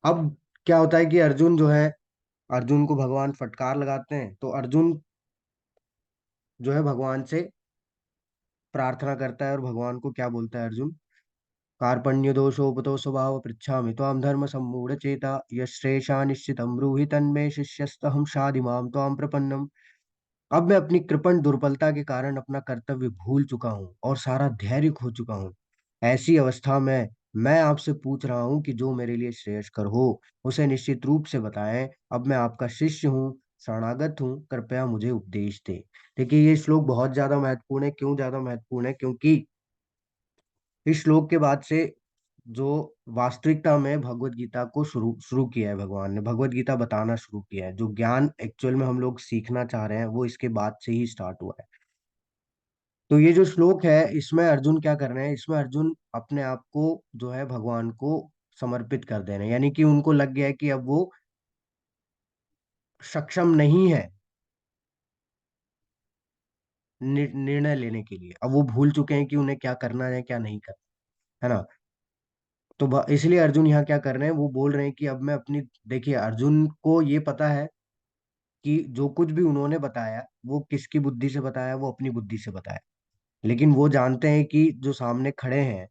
अब क्या होता है कि अर्जुन जो है, अर्जुन को भगवान फटकार लगाते हैं, तो अर्जुन जो है भगवान से प्रार्थना करता है। और भगवान को क्या बोलता है अर्जुन? कार्पण्य दोषोपतो स्वभाव पृच्छामि त्वां धर्म सम्मूढ़ चेता यश्रेषा निश्चितं ब्रूहि तन्मे शिष्यस्तहं शाधि मां त्वां प्रपन्नम। अब मैं अपनी कृपण दुर्बलता के कारण अपना कर्तव्य भूल चुका हूँ और सारा धैर्य खो चुका हूँ। ऐसी अवस्था में मैं आपसे पूछ रहा हूँ कि जो मेरे लिए श्रेयस्कर हो उसे निश्चित रूप से बताएं। अब मैं आपका शिष्य हूँ, शरणागत हूँ, कृपया मुझे उपदेश दे। देखिए, ये श्लोक बहुत ज्यादा महत्वपूर्ण है। क्यों ज्यादा महत्वपूर्ण है? क्योंकि इस श्लोक के बाद से जो वास्तविकता में भगवत गीता को शुरू शुरू किया है, भगवान ने भगवत गीता बताना शुरू किया है। जो ज्ञान एक्चुअल में हम लोग सीखना चाह रहे हैं वो इसके बाद से ही स्टार्ट हुआ है। तो ये जो श्लोक है, इसमें अर्जुन क्या कर रहे हैं? इसमें अर्जुन अपने आप को जो है भगवान को समर्पित कर दे रहे हैं। यानी कि उनको लग गया है कि अब वो सक्षम नहीं है निर्णय लेने के लिए। अब वो भूल चुके हैं कि उन्हें क्या करना है क्या नहीं करना, है ना। तो इसलिए अर्जुन यहाँ क्या कर रहे हैं? वो बोल रहे हैं कि अब मैं अपनी, देखिए अर्जुन को ये पता है कि जो कुछ भी उन्होंने बताया वो किसकी बुद्धि से बताया, वो अपनी बुद्धि से बताया। लेकिन वो जानते हैं कि जो सामने खड़े हैं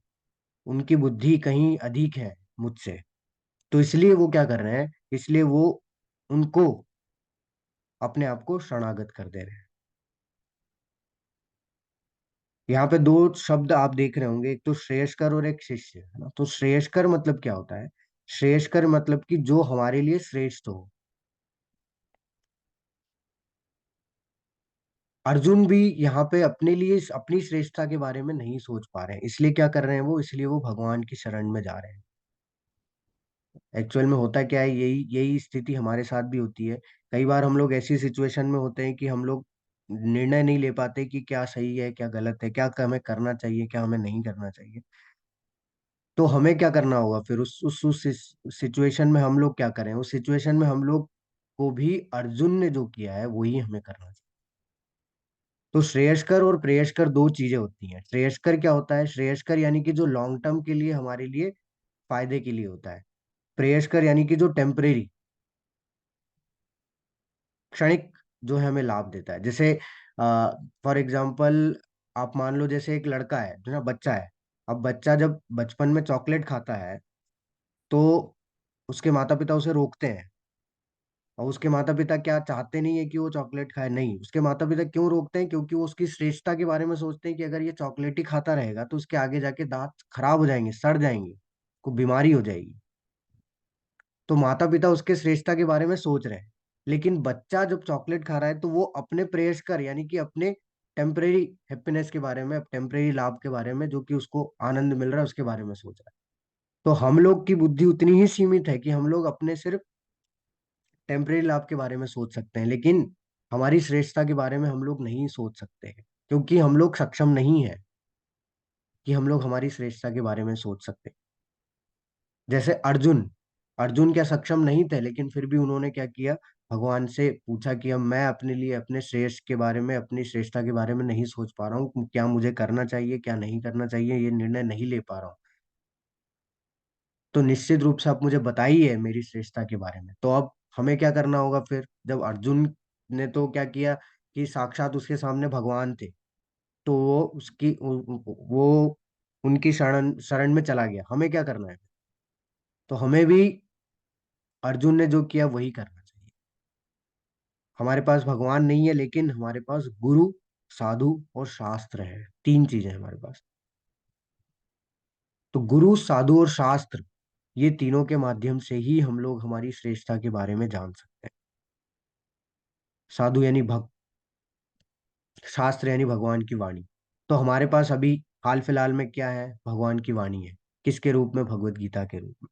उनकी बुद्धि कहीं अधिक है मुझसे। तो इसलिए वो क्या कर रहे हैं? इसलिए वो उनको अपने आप को शरणागत कर दे रहे हैं। यहाँ पे दो शब्द आप देख रहे होंगे, एक तो श्रेयस्कर और एक शिष्य, है ना। तो श्रेयस्कर मतलब क्या होता है? श्रेयस्कर मतलब कि जो हमारे लिए श्रेष्ठ हो। अर्जुन भी यहाँ पे अपने लिए अपनी श्रेष्ठता के बारे में नहीं सोच पा रहे हैं। इसलिए क्या कर रहे हैं वो? इसलिए वो भगवान की शरण में जा रहे हैं। एक्चुअल में होता क्या है, यही यही स्थिति हमारे साथ भी होती है। कई बार हम लोग ऐसी सिचुएशन में होते हैं कि हम लोग निर्णय नहीं ले पाते कि क्या सही है क्या गलत है, क्या हमें करना चाहिए क्या हमें नहीं करना चाहिए। तो हमें क्या करना होगा फिर? उस सिचुएशन में हम लोग क्या करें? उस सिचुएशन में हम लोग को भी अर्जुन ने जो किया है वही हमें करना चाहिए। तो श्रेयस्कर और प्रेयस्कर दो चीजें होती हैं। श्रेयस्कर क्या होता है? श्रेयस्कर यानी कि जो लॉन्ग टर्म के लिए हमारे लिए फायदे के लिए होता है। प्रेयस्कर यानी कि जो टेम्परेरी, क्षणिक, जो है हमें लाभ देता है। जैसे फॉर एग्जाम्पल, आप मान लो जैसे एक लड़का है जो ना, बच्चा है। अब बच्चा जब बचपन में चॉकलेट खाता है तो उसके माता पिता उसे रोकते हैं। और उसके माता पिता क्या चाहते नहीं है कि वो चॉकलेट खाए? नहीं, उसके माता पिता क्यों रोकते हैं? क्योंकि वो उसकी श्रेष्ठता के बारे में सोचते हैं कि अगर ये चॉकलेट ही खाता रहेगा तो उसके आगे जाके दांत खराब हो जाएंगे, सड़ जाएंगे, को बीमारी हो जाएगी। तो माता पिता उसके श्रेष्ठता के बारे में सोच रहे हैं। लेकिन बच्चा जब चॉकलेट खा रहा है तो वो अपने प्रेयस्कर यानी कि अपने टेम्परेरी हैप्पीनेस के बारे में, टेम्परेरी लाभ के बारे में, जो कि उसको आनंद मिल रहा है उसके बारे में सोच रहा है। तो हम लोग की बुद्धि उतनी ही सीमित है कि हम लोग अपने सिर्फ टेम्परेरी लाभ के बारे में सोच सकते हैं, लेकिन हमारी श्रेष्ठता के बारे में हम लोग नहीं सोच सकते हैं। क्योंकि हम लोग सक्षम नहीं है कि हम लोग हमारी श्रेष्ठता के बारे में सोच सकते हैं। जैसे अर्जुन, अर्जुन क्या सक्षम नहीं थे? लेकिन फिर भी उन्होंने क्या किया? भगवान से पूछा कि अब मैं अपने लिए अपने श्रेष्ठ के बारे में, अपनी श्रेष्ठता के बारे में नहीं सोच पा रहा हूँ, क्या मुझे करना चाहिए क्या नहीं करना चाहिए, ये निर्णय नहीं ले पा रहा हूँ। तो निश्चित रूप से आप मुझे बताइए मेरी श्रेष्ठता के बारे में। तो अब हमें क्या करना होगा फिर? जब अर्जुन ने तो क्या किया कि साक्षात उसके सामने भगवान थे, तो वो उसकी वो उनकी शरण शरण में चला गया। हमें क्या करना है? तो हमें भी अर्जुन ने जो किया वही करना चाहिए। हमारे पास भगवान नहीं है, लेकिन हमारे पास गुरु, साधु और शास्त्र है। तीन चीजें हमारे पास। तो गुरु, साधु और शास्त्र, ये तीनों के माध्यम से ही हम लोग हमारी श्रेष्ठता के बारे में जान सकते हैं। साधु यानी भक्त, शास्त्र यानी भगवान की वाणी। तो हमारे पास अभी हाल फिलहाल में क्या है? भगवान की वाणी है। किसके रूप में? भगवत गीता के रूप में।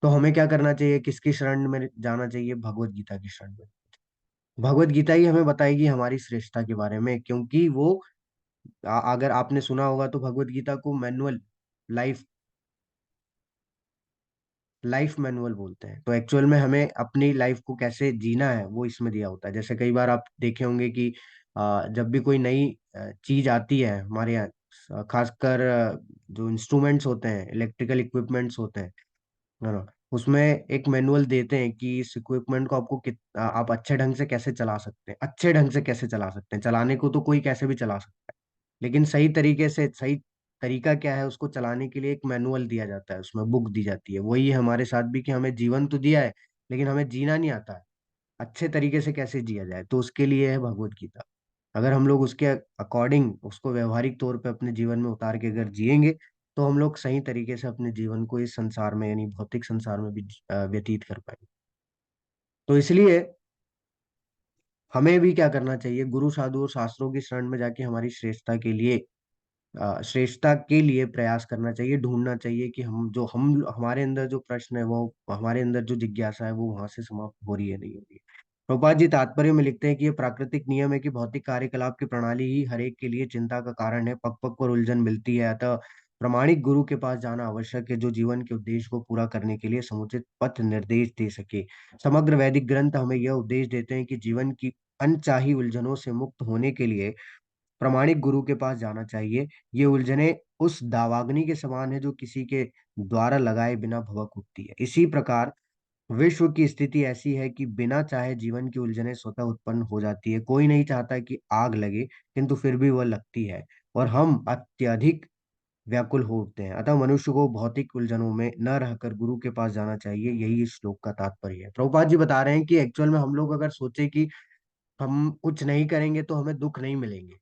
तो हमें क्या करना चाहिए? किसकी शरण में जाना चाहिए? भगवत गीता की शरण में। भगवत गीता ही हमें बताएगी हमारी श्रेष्ठता के बारे में, क्योंकि वो अगर आपने सुना होगा तो भगवत गीता को मैनुअल, लाइफ लाइफ मैनुअल बोलते हैं। तो एक्चुअल में हमें अपनी लाइफ को कैसे जीना है वो इसमें दिया होता है। जैसे कई बार आप देखे होंगे कि जब भी कोई नई चीज आती है हमारे यहाँ, खासकर जो इंस्ट्रूमेंट्स होते हैं, इलेक्ट्रिकल इक्विपमेंट्स होते हैं, है ना, उसमें एक मैनुअल देते हैं कि इस इक्विपमेंट को आपको आप अच्छे ढंग से कैसे चला सकते हैं, अच्छे ढंग से कैसे चला सकते हैं। चलाने को तो कोई कैसे भी चला सकता है, लेकिन सही तरीके से, सही तरीका क्या है उसको चलाने के लिए एक मैनुअल दिया जाता है, उसमें बुक दी जाती है। वही है हमारे साथ भी, कि हमें जीवन तो दिया है लेकिन हमें जीना नहीं आता है, अच्छे तरीके से कैसे जिया जाए, तो उसके लिए है भगवत गीता। अगर हम लोग उसके अकॉर्डिंग उसको व्यवहारिक तौर पे अपने जीवन में उतार के अगर जिएंगे, तो हम लोग सही तरीके से अपने जीवन को इस संसार में, यानी भौतिक संसार में भी व्यतीत कर पाएंगे। तो इसलिए हमें भी क्या करना चाहिए, गुरु साधु और शास्त्रों की शरण में जाके हमारी श्रेष्ठता के लिए प्रयास करना चाहिए, ढूंढना चाहिए कि हम हमारे अंदर जो प्रश्न है, वो हमारे अंदर जो जिज्ञासा है, वो वहां से समाप्त हो रही है नहीं हो रही है। प्रभुपाद जी तात्पर्य में लिखते हैं कि ये प्राकृतिक नियम है कि भौतिक कार्यकलाप की प्रणाली ही हर एक के लिए चिंता का कारण है, पग पग पर उलझन मिलती है। अतः प्रामाणिक गुरु के पास जाना आवश्यक है, जो जीवन के उद्देश्य को पूरा करने के लिए समुचित पथ निर्देश दे सके। समग्र वैदिक ग्रंथ हमें यह उपदेश देते हैं कि जीवन की अनचाही उलझनों से मुक्त होने के लिए प्रामाणिक गुरु के पास जाना चाहिए। ये उलझने उस दावाग्नि के समान है जो किसी के द्वारा लगाए बिना भभक उठती है। इसी प्रकार विश्व की स्थिति ऐसी है कि बिना चाहे जीवन की उलझने स्वतः उत्पन्न हो जाती है। कोई नहीं चाहता कि आग लगे, किंतु फिर भी वह लगती है और हम अत्यधिक व्याकुल हो उठते हैं। अतः मनुष्य को भौतिक उलझनों में न रहकर गुरु के पास जाना चाहिए। यही इस श्लोक का तात्पर्य है। प्रभुपाद जी बता रहे हैं कि एक्चुअल में हम लोग अगर सोचे कि हम कुछ नहीं करेंगे तो हमें दुख नहीं मिलेंगे,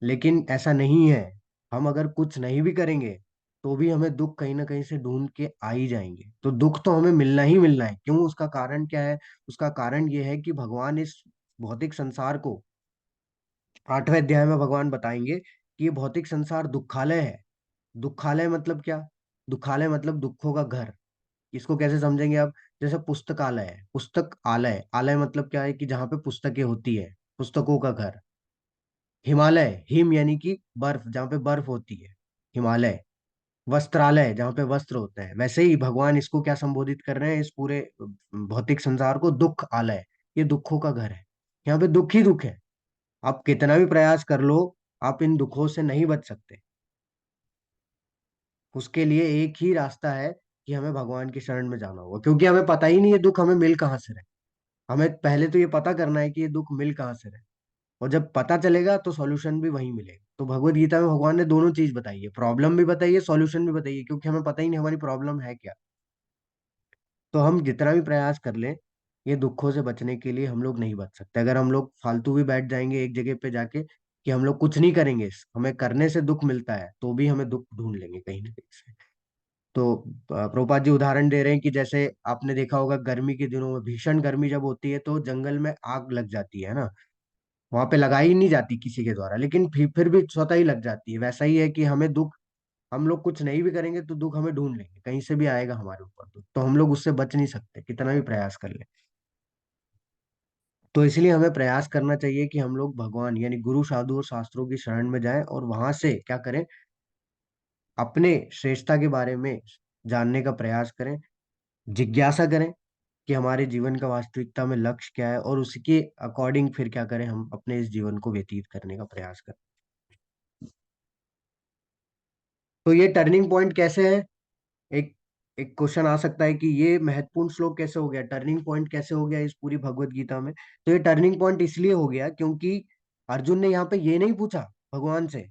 लेकिन ऐसा नहीं है। हम अगर कुछ नहीं भी करेंगे तो भी हमें दुख कहीं ना कहीं से ढूंढ के आ ही जाएंगे। तो दुख तो हमें मिलना ही मिलना है। क्यों? उसका कारण क्या है? उसका कारण ये है कि भगवान इस भौतिक संसार को, 8वें अध्याय में भगवान बताएंगे कि ये भौतिक संसार दुखालय है। दुखालय मतलब क्या? दुखालय मतलब दुखों का घर। इसको कैसे समझेंगे आप? जैसे पुस्तकालय है, पुस्तक आलय, आलय मतलब क्या है कि जहाँ पे पुस्तकें होती है, पुस्तकों का घर। हिमालय, हिम यानी कि बर्फ, जहाँ पे बर्फ होती है, हिमालय। वस्त्रालय, जहाँ पे वस्त्र होते हैं। वैसे ही भगवान इसको क्या संबोधित कर रहे हैं, इस पूरे भौतिक संसार को, दुख आलय। ये दुखों का घर है, यहाँ पे दुख ही दुख है। आप कितना भी प्रयास कर लो, आप इन दुखों से नहीं बच सकते। उसके लिए एक ही रास्ता है कि हमें भगवान की शरण में जाना होगा, क्योंकि हमें पता ही नहीं है दुख हमें मिल कहाँ से रहे। हमें पहले तो ये पता करना है कि ये दुख मिल कहाँ से रहे, और जब पता चलेगा तो सॉल्यूशन भी वहीं मिलेगा। तो भगवत गीता में भगवान ने दोनों चीज बताई है, प्रॉब्लम भी बताई है, सॉल्यूशन भी बताइए, क्योंकि हमें पता ही नहीं हमारी प्रॉब्लम है क्या। तो हम जितना भी प्रयास कर लें, ये दुखों से बचने के लिए हम लोग नहीं बच सकते। अगर हम लोग फालतू भी बैठ जाएंगे एक जगह पे जाके कि हम लोग कुछ नहीं करेंगे, हमें करने से दुख मिलता है, तो भी हमें दुख ढूंढ लेंगे कहीं ना कहीं से। तो प्रभुपाद जी उदाहरण दे रहे हैं कि जैसे आपने देखा होगा, गर्मी के दिनों में भीषण गर्मी जब होती है तो जंगल में आग लग जाती है ना। वहां पे लगाई नहीं जाती किसी के द्वारा, लेकिन फिर भी स्वतः ही लग जाती है। वैसा ही है कि हमें दुख, हम लोग कुछ नहीं भी करेंगे तो दुख हमें ढूंढ लेंगे, कहीं से भी आएगा हमारे ऊपर दुख, तो हम लोग उससे बच नहीं सकते कितना भी प्रयास कर ले। तो इसलिए हमें प्रयास करना चाहिए कि हम लोग भगवान यानी गुरु साधु और शास्त्रों की शरण में जाएं, और वहां से क्या करें, अपने श्रेष्ठता के बारे में जानने का प्रयास करें, जिज्ञासा करें कि हमारे जीवन का वास्तविकता में लक्ष्य क्या है, और उसके अकॉर्डिंग फिर क्या करें, हम अपने इस जीवन को व्यतीत करने का प्रयास करें। तो ये टर्निंग पॉइंट कैसे है? एक एक क्वेश्चन आ सकता है कि ये महत्वपूर्ण श्लोक कैसे हो गया, टर्निंग पॉइंट कैसे हो गया इस पूरी भगवत गीता में? तो ये टर्निंग पॉइंट इसलिए हो गया क्योंकि अर्जुन ने यहाँ पे ये नहीं पूछा भगवान से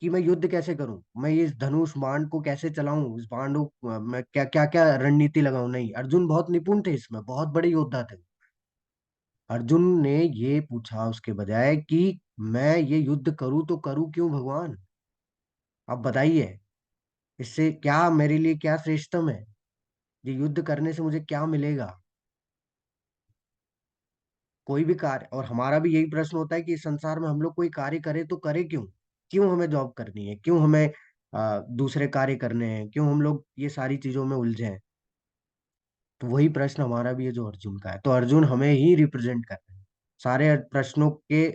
कि मैं युद्ध कैसे करूं, मैं ये धनुष बाण को कैसे चलाऊं, इस बाणों मैं क्या क्या क्या रणनीति लगाऊं। नहीं, अर्जुन बहुत निपुण थे इसमें, बहुत बड़े योद्धा थे। अर्जुन ने ये पूछा उसके बजाय कि मैं ये युद्ध करूं तो करूं क्यों भगवान? आप बताइए, इससे क्या मेरे लिए क्या श्रेष्ठतम है? ये युद्ध करने से मुझे क्या मिलेगा? कोई भी कार्य, और हमारा भी यही प्रश्न होता है कि इस संसार में हम लोग कोई कार्य करें तो करें क्यों? क्यों हमें जॉब करनी है? क्यों हमें दूसरे कार्य करने हैं? क्यों हम लोग ये सारी चीजों में उलझे हैं? तो वही प्रश्न हमारा भी है जो अर्जुन का है। तो अर्जुन हमें ही रिप्रेजेंट कर रहे हैं। सारे प्रश्नों के,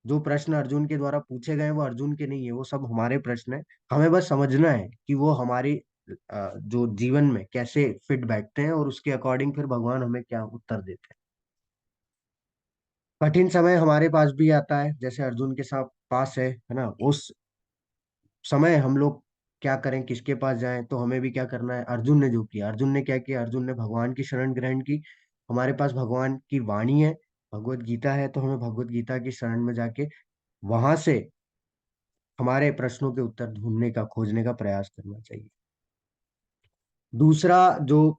जो प्रश्न अर्जुन के द्वारा पूछे गए हैं वो अर्जुन के नहीं है, वो सब हमारे प्रश्न है। हमें बस समझना है कि वो हमारी जो जीवन में कैसे फिट बैठते हैं, और उसके अकॉर्डिंग फिर भगवान हमें क्या उत्तर देते हैं। कठिन समय हमारे पास भी आता है, जैसे अर्जुन के साथ पास है ना। उस समय हम लोग क्या करें, किसके पास जाएं, तो हमें भी क्या करना है। अर्जुन ने जो किया, अर्जुन ने क्या किया, अर्जुन ने भगवान की शरण ग्रहण की। हमारे पास भगवान की वाणी है, भगवत गीता है, तो हमें भगवत गीता की शरण में जाके वहां से हमारे प्रश्नों के उत्तर ढूंढने का, खोजने का प्रयास करना चाहिए। दूसरा जो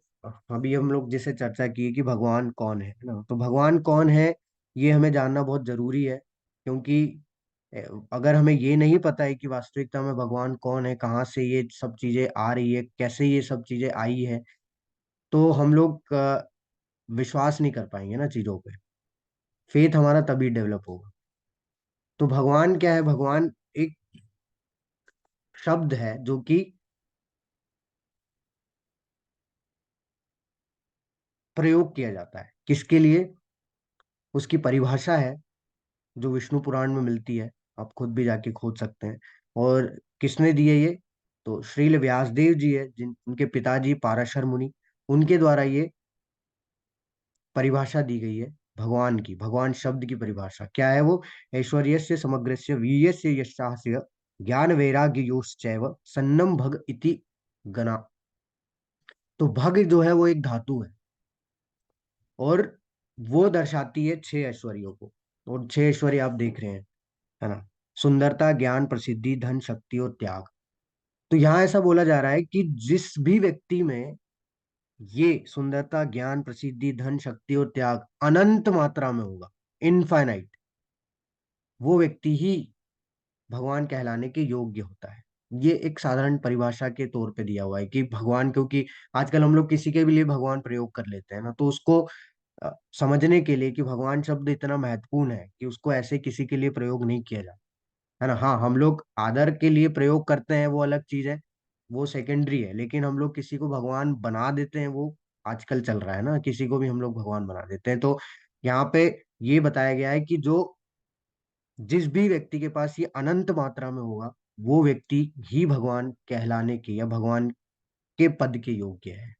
अभी हम लोग जैसे चर्चा की कि भगवान कौन है ना, तो भगवान कौन है ये हमें जानना बहुत जरूरी है। क्योंकि अगर हमें ये नहीं पता है कि वास्तविकता में भगवान कौन है, कहाँ से ये सब चीजें आ रही है, कैसे ये सब चीजें आई है, तो हम लोग विश्वास नहीं कर पाएंगे ना चीजों पे। फेथ हमारा तभी डेवलप होगा। तो भगवान क्या है, भगवान एक शब्द है जो कि प्रयोग किया जाता है किसके लिए, उसकी परिभाषा है जो विष्णु पुराण में मिलती है। आप खुद भी जाके खोज सकते हैं। और किसने दी है ये, तो श्रील व्यासदेव जी है, जिन उनके पिताजी पाराशर मुनि, उनके द्वारा ये परिभाषा दी गई है भगवान की। भगवान शब्द की परिभाषा क्या है वो, ऐश्वर्यस्य समग्रस्य वीर्यस्य यशास्य ज्ञान वैराग्य योश्चैव सन्नम भग इति गना। तो भग जो है वो एक धातु है, और वो दर्शाती है छह ऐश्वर्यों को। और छह ऐश्वर्य आप देख रहे हैं, है ना। सुंदरता, ज्ञान, प्रसिद्धि, धन, शक्ति और त्याग। तो यहाँ ऐसा बोला जा रहा है कि जिस भी व्यक्ति में ये सुंदरता, ज्ञान, प्रसिद्धि, धन, शक्ति और त्याग अनंत मात्रा में होगा, इनफाइनाइट, वो व्यक्ति ही भगवान कहलाने के योग्य होता है। ये एक साधारण परिभाषा के तौर पे दिया हुआ है कि भगवान, क्योंकि आजकल हम लोग किसी के भी लिए भगवान प्रयोग कर लेते हैं ना, तो उसको समझने के लिए कि भगवान शब्द इतना महत्वपूर्ण है कि उसको ऐसे किसी के लिए प्रयोग नहीं किया जाता, है ना। हाँ, हम लोग आदर के लिए प्रयोग करते हैं, वो अलग चीज है, वो सेकेंडरी है। लेकिन हम लोग किसी को भगवान बना देते हैं, वो आजकल चल रहा है ना, किसी को भी हम लोग भगवान बना देते हैं। तो यहाँ पे ये बताया गया है कि जो जिस भी व्यक्ति के पास ये अनंत मात्रा में होगा, वो व्यक्ति ही भगवान कहलाने के या भगवान के पद के योग्य है।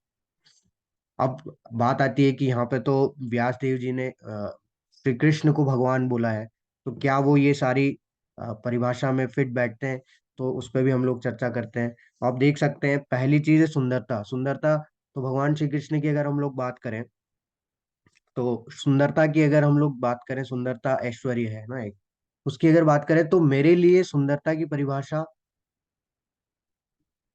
अब बात आती है कि यहाँ पे तो व्यास देव जी ने श्री कृष्ण को भगवान बोला है, तो क्या वो ये सारी परिभाषा में फिट बैठते हैं, तो उस पर भी हम लोग चर्चा करते हैं। आप देख सकते हैं, पहली चीज है सुंदरता। सुंदरता, तो भगवान श्री कृष्ण की अगर हम लोग बात करें, तो सुंदरता की अगर हम लोग बात करें, सुंदरता ऐश्वर्य है ना एक, उसकी अगर बात करें तो मेरे लिए सुंदरता की परिभाषा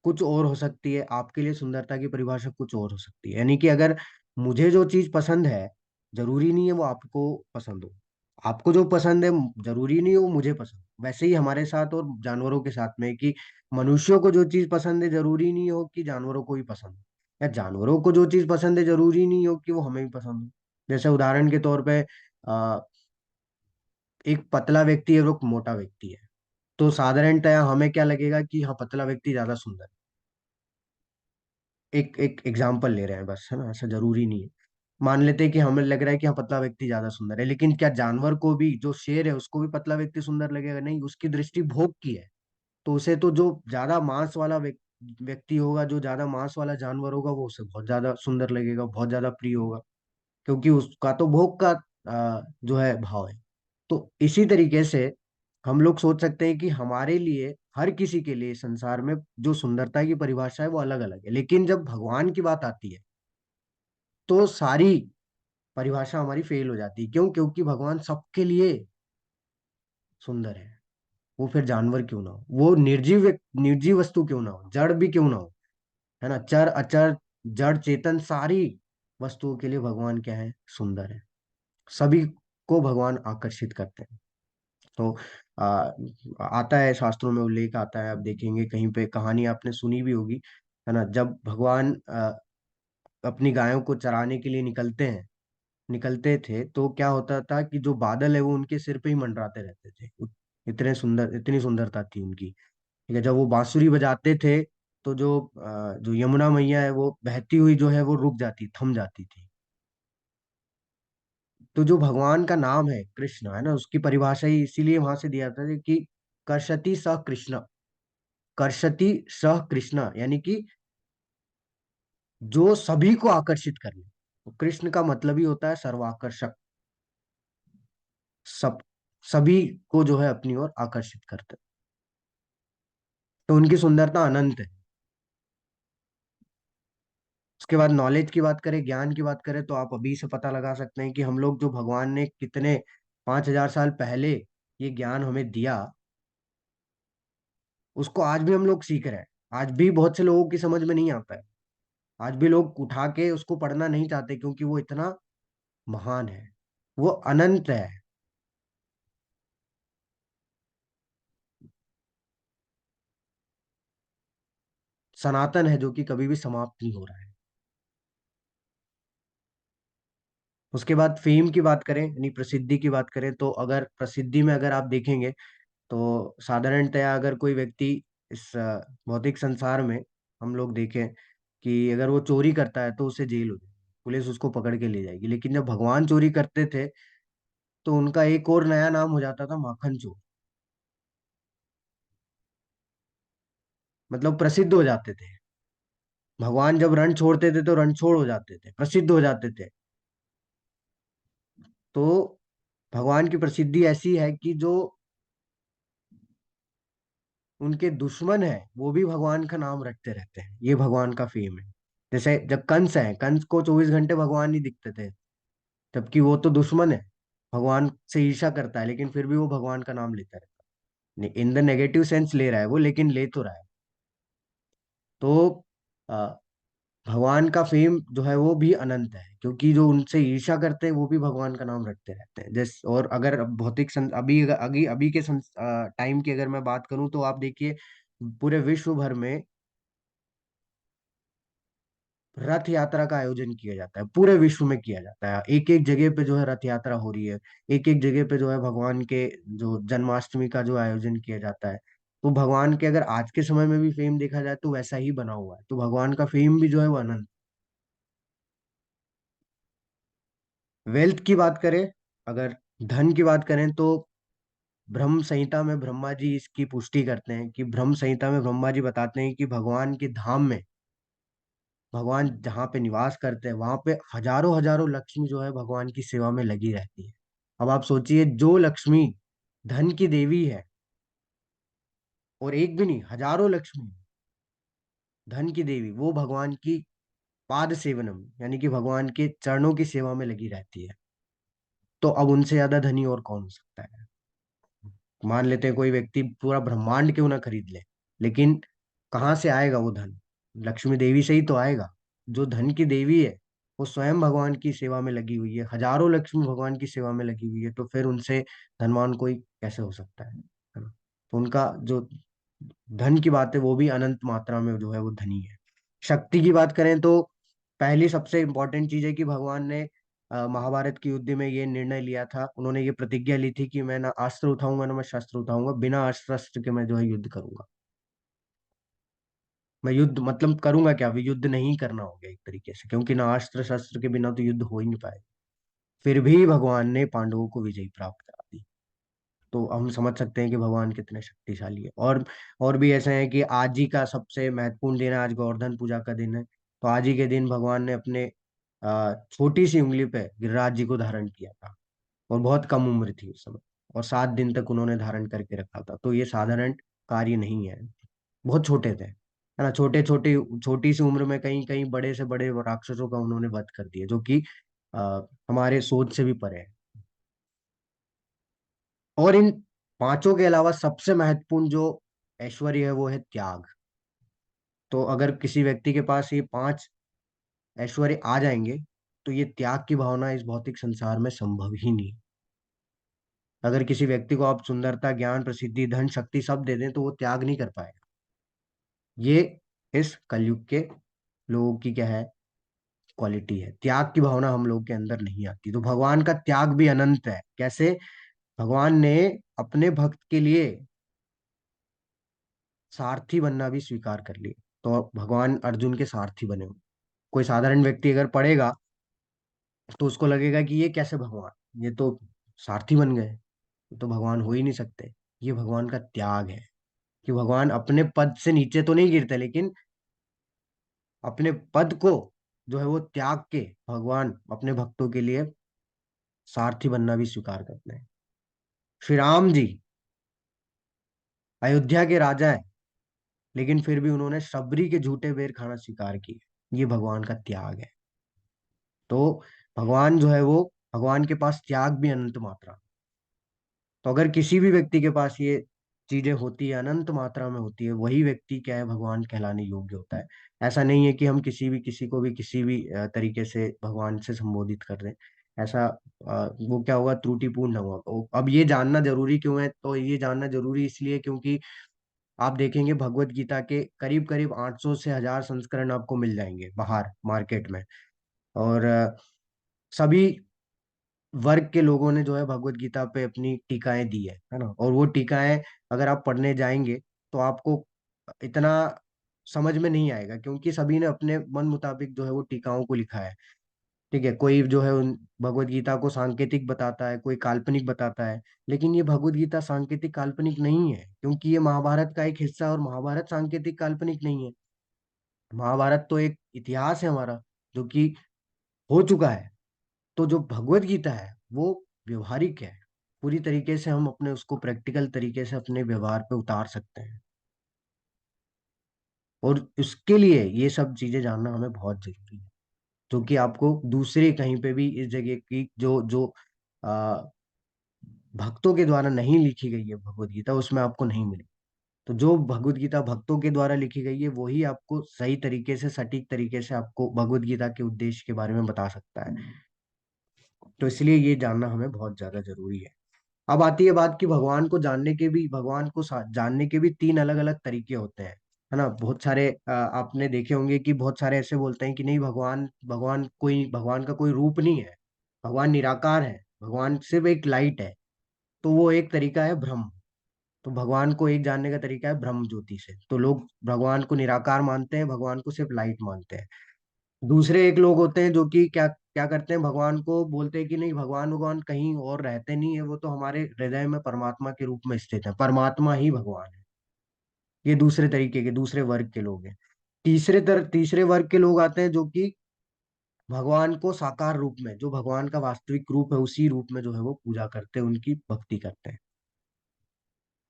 कुछ और हो सकती है, आपके लिए सुंदरता की परिभाषा कुछ और हो सकती है। यानी कि अगर मुझे जो चीज पसंद है, जरूरी नहीं है वो आपको पसंद हो। आपको जो पसंद है, जरूरी नहीं है वो मुझे पसंद। वैसे ही हमारे साथ और जानवरों के साथ में कि मनुष्यों को जो चीज पसंद है, जरूरी नहीं हो कि जानवरों को भी पसंद हो, या जानवरों को जो चीज पसंद है, जरूरी नहीं हो कि वो हमें भी पसंद हो। जैसे उदाहरण के तौर पे आ, एक पतला व्यक्ति है और एक मोटा व्यक्ति है, तो साधारणतया हमें क्या लगेगा कि हाँ, पतला व्यक्ति ज्यादा सुंदर है। एक एक एग्जाम्पल ले रहे हैं बस, है ना, ऐसा जरूरी नहीं है। मान लेते हैं कि हमें लग रहा है कि हाँ, पतला व्यक्ति ज्यादा सुंदर है, लेकिन क्या जानवर को भी, जो शेर है उसको भी पतला व्यक्ति सुंदर लगेगा? नहीं, उसकी दृष्टि भोग की है। तो उसे तो जो ज्यादा मांस वाला व्यक्ति होगा, जो ज्यादा मांस वाला जानवर होगा, वो उसे बहुत ज्यादा सुंदर लगेगा, बहुत ज्यादा प्रिय होगा, क्योंकि उसका तो भोग का जो है भाव है। तो इसी तरीके से हम लोग सोच सकते हैं कि हमारे लिए, हर किसी के लिए संसार में जो सुंदरता की परिभाषा है वो अलग अलग है। लेकिन जब भगवान की बात आती है, तो सारी परिभाषा हमारी फेल हो जाती है। क्यों? क्योंकि भगवान सबके लिए सुंदर है। वो फिर जानवर क्यों ना हो, वो निर्जीव वस्तु क्यों ना हो, जड़ भी क्यों ना हो, है ना, चर अचर, जड़ चेतन, सारी वस्तुओं के लिए भगवान क्या है, सुंदर है। सभी को भगवान आकर्षित करते हैं। तो आ, आता है शास्त्रों में उल्लेख आता है, आप देखेंगे कहीं पे कहानी आपने सुनी भी होगी, है ना। जब भगवान अपनी गायों को चराने के लिए निकलते थे, तो क्या होता था कि जो बादल है वो उनके सिर पे ही मंडराते रहते थे। इतने सुंदर, इतनी सुंदरता थी उनकी। ठीक है, जब वो बांसुरी बजाते थे, तो जो यमुना मैया है वो बहती हुई जो है वो रुक जाती, थम जाती थी। तो जो भगवान का नाम है कृष्ण, है ना, उसकी परिभाषा ही इसीलिए वहां से दिया था कि कर्षति स कृष्ण। कर्षति स कृष्ण, यानी कि जो सभी को आकर्षित करने। तो कृष्ण का मतलब ही होता है सर्वाकर्षक, सब, सभी को जो है अपनी ओर आकर्षित करते। तो उनकी सुंदरता अनंत है। उसके बाद नॉलेज की बात करें, ज्ञान की बात करें, तो आप अभी से पता लगा सकते हैं कि हम लोग जो भगवान ने कितने 5,000 साल पहले ये ज्ञान हमें दिया, उसको आज भी हम लोग सीख रहे हैं। आज भी बहुत से लोगों की समझ में नहीं आता है। आज भी लोग उठा के उसको पढ़ना नहीं चाहते, क्योंकि वो इतना महान है, वो अनंत है, सनातन है, जो कि कभी भी समाप्त नहीं हो रहा है। उसके बाद फेम की बात करें, यानी प्रसिद्धि की बात करें, तो अगर प्रसिद्धि में अगर आप देखेंगे, तो साधारणतया अगर कोई व्यक्ति इस भौतिक संसार में हम लोग देखें कि अगर वो चोरी करता है तो उसे जेल हो जाएगी, पुलिस उसको पकड़ के ले जाएगी। लेकिन जब भगवान चोरी करते थे, तो उनका एक और नया नाम हो जाता था, माखन चोर। मतलब प्रसिद्ध हो जाते थे। भगवान जब रण छोड़ते थे तो रणछोड़ हो जाते थे, प्रसिद्ध हो जाते थे। तो भगवान की प्रसिद्धि ऐसी है कि जो उनके दुश्मन है वो भी भगवान का नाम रटते रहते हैं। ये भगवान का फेम है। जैसे जब कंस है, कंस को 24 घंटे भगवान नहीं दिखते थे, जबकि वो तो दुश्मन है, भगवान से ईर्ष्या करता है, लेकिन फिर भी वो भगवान का नाम लेता रहता है। इन द नेगेटिव सेंस ले रहा है वो, लेकिन ले तो रहा है। तो अ, भगवान का फेम जो है वो भी अनंत है, क्योंकि जो उनसे ईर्ष्या करते हैं वो भी भगवान का नाम रटते रहते हैं। जैस और अगर अभी अभी अभी के टाइम की अगर मैं बात करूं, तो आप देखिए पूरे विश्व भर में रथ यात्रा का आयोजन किया जाता है। पूरे विश्व में किया जाता है, एक एक जगह पे जो है रथ यात्रा हो रही है। एक एक जगह पे जो है भगवान के जो जन्माष्टमी का जो आयोजन किया जाता है। तो भगवान के अगर आज के समय में भी फेम देखा जाए तो वैसा ही बना हुआ है। तो भगवान का फेम भी जो है वो अनंत। वेल्थ की बात करें, अगर धन की बात करें, तो ब्रह्म संहिता में ब्रह्मा जी इसकी पुष्टि करते हैं कि ब्रह्म संहिता में ब्रह्मा जी बताते हैं कि भगवान के धाम में, भगवान जहाँ पे निवास करते हैं वहां पे हजारों हजारों लक्ष्मी जो है भगवान की सेवा में लगी रहती है। अब आप सोचिए, जो लक्ष्मी धन की देवी है, और एक भी नहीं, हजारों लक्ष्मी धन की देवी, वो भगवान की पाद सेवनम, यानी कि भगवान के चरणों की सेवा में लगी रहती है। तो अब उनसे ज्यादा धनी और कौन हो सकता है। मान लेते हैं कोई व्यक्ति पूरा ब्रह्मांड क्यों ना खरीद ले, लेकिन कहाँ से आएगा वो धन? लक्ष्मी देवी से ही तो आएगा। जो धन की देवी है, वो स्वयं भगवान की सेवा में लगी हुई है, हजारों लक्ष्मी भगवान की सेवा में लगी हुई है, तो फिर उनसे धनवान कोई कैसे हो सकता है ना? तो उनका जो धन की बात है वो भी अनंत मात्रा में जो है वो धनी है। शक्ति की बात करें, तो पहली सबसे इंपॉर्टेंट चीज है कि भगवान ने महाभारत के युद्ध में ये निर्णय लिया था, उन्होंने ये प्रतिज्ञा ली थी कि मैं ना अस्त्र उठाऊंगा ना मैं शस्त्र उठाऊंगा, बिना अस्त्र शस्त्र के मैं जो है युद्ध करूंगा। मैं युद्ध मतलब करूंगा क्या, अभी युद्ध नहीं करना हो गया एक तरीके से, क्योंकि ना अस्त्र शस्त्र के बिना तो युद्ध हो ही नहीं पाए। फिर भी भगवान ने पांडवों को विजय प्राप्त करा दी। तो हम समझ सकते हैं कि भगवान कितने शक्तिशाली है। और भी ऐसे हैं कि आज ही का सबसे महत्वपूर्ण दिन है, आज गोवर्धन पूजा का दिन है। तो आज ही के दिन भगवान ने अपने छोटी सी उंगली पे गिरिराज जी को धारण किया था, और बहुत कम उम्र थी उस समय, और 7 दिन तक उन्होंने धारण करके रखा था। तो ये साधारण कार्य नहीं है, बहुत छोटे थे, है ना? छोटे छोटे छोटी सी उम्र में कहीं कहीं बड़े से बड़े राक्षसों का उन्होंने वध कर दिया, जो कि हमारे सोच से भी परे है। और इन पांचों के अलावा सबसे महत्वपूर्ण जो ऐश्वर्य है वो है त्याग। तो अगर किसी व्यक्ति के पास ये पांच ऐश्वर्य आ जाएंगे, तो ये त्याग की भावना इस भौतिक संसार में संभव ही नहीं। अगर किसी व्यक्ति को आप सुंदरता, ज्ञान, प्रसिद्धि, धन, शक्ति सब दे दें, तो वो त्याग नहीं कर पाएगा। ये इस कलयुग के लोगों की क्या है, क्वालिटी है। त्याग की भावना हम लोग के अंदर नहीं आती। तो भगवान का त्याग भी अनंत है। कैसे? भगवान ने अपने भक्त के लिए सारथी बनना भी स्वीकार कर लिया। तो भगवान अर्जुन के सारथी बने हुए। कोई साधारण व्यक्ति अगर पढ़ेगा, तो उसको लगेगा कि ये कैसे भगवान, ये तो सारथी बन गए, ये तो भगवान हो ही नहीं सकते। ये भगवान का त्याग है, कि भगवान अपने पद से नीचे तो नहीं गिरते, लेकिन अपने पद को जो है वो त्याग के भगवान अपने भक्तों के लिए सारथी बनना भी स्वीकार करते हैं। श्री राम जी अयोध्या के राजा हैं, लेकिन फिर भी उन्होंने शबरी के झूठे बेर खाना स्वीकार किए। ये भगवान का त्याग है। तो भगवान जो है वो, भगवान के पास त्याग भी अनंत मात्रा। तो अगर किसी भी व्यक्ति के पास ये चीजें होती है, अनंत मात्रा में होती है, वही व्यक्ति क्या है, भगवान कहलाने योग्य होता है। ऐसा नहीं है कि हम किसी को भी किसी भी तरीके से भगवान से संबोधित कर रहे हैं। ऐसा वो क्या होगा, त्रुटिपूर्ण होगा। तो अब ये जानना जरूरी क्यों है? तो ये जानना जरूरी इसलिए क्योंकि आप देखेंगे भगवत गीता के करीब करीब 800 से 1000 संस्करण आपको मिल जाएंगे बाहर मार्केट में। और सभी वर्ग के लोगों ने जो है भगवत गीता पे अपनी टीकाएं दी है ना। और वो टीकाएं अगर आप पढ़ने जाएंगे तो आपको इतना समझ में नहीं आएगा, क्योंकि सभी ने अपने मन मुताबिक जो है वो टीकाओं को लिखा है। ठीक है, कोई जो है उन भगवत गीता को सांकेतिक बताता है, कोई काल्पनिक बताता है। लेकिन ये भगवत गीता सांकेतिक काल्पनिक नहीं है, क्योंकि ये महाभारत का एक हिस्सा है, और महाभारत सांकेतिक काल्पनिक नहीं है। महाभारत तो एक इतिहास है हमारा, जो कि हो चुका है। तो जो भगवत गीता है वो व्यवहारिक है। पूरी तरीके से हम अपने उसको प्रैक्टिकल तरीके से अपने व्यवहार पे उतार सकते हैं। और उसके लिए ये सब चीजें जानना हमें बहुत जरूरी है, जो कि आपको दूसरे कहीं पे भी इस जगह की जो जो आ, भक्तों के द्वारा नहीं लिखी गई है भगवत गीता, उसमें आपको नहीं मिलेगी। तो जो भगवत गीता भक्तों के द्वारा लिखी गई है वही आपको सही तरीके से, सटीक तरीके से आपको भगवत गीता के उद्देश्य के बारे में बता सकता है। तो इसलिए ये जानना हमें बहुत ज्यादा जरूरी है। अब आती है बात कि भगवान को जानने के भी, भगवान को जानने के भी तीन अलग अलग तरीके होते हैं, है ना। बहुत सारे आपने देखे होंगे कि बहुत सारे ऐसे बोलते हैं कि नहीं, भगवान भगवान का कोई रूप नहीं है, भगवान निराकार है, भगवान सिर्फ एक लाइट है। तो वो एक तरीका है भ्रम। तो भगवान को एक जानने का तरीका है ब्रह्म ज्योति से। तो लोग भगवान को निराकार मानते हैं, भगवान को सिर्फ लाइट मानते हैं। दूसरे एक लोग होते हैं जो कि क्या क्या करते हैं, भगवान को बोलते हैं कि नहीं, भगवान कहीं और रहते नहीं है, वो तो हमारे हृदय में परमात्मा के रूप में स्थित है, परमात्मा ही भगवान है। ये दूसरे तरीके के, दूसरे वर्ग के लोग हैं। तीसरे वर्ग के लोग आते हैं जो कि भगवान को साकार रूप में, जो भगवान का वास्तविक रूप है उसी रूप में जो है वो पूजा करते हैं, उनकी भक्ति करते हैं।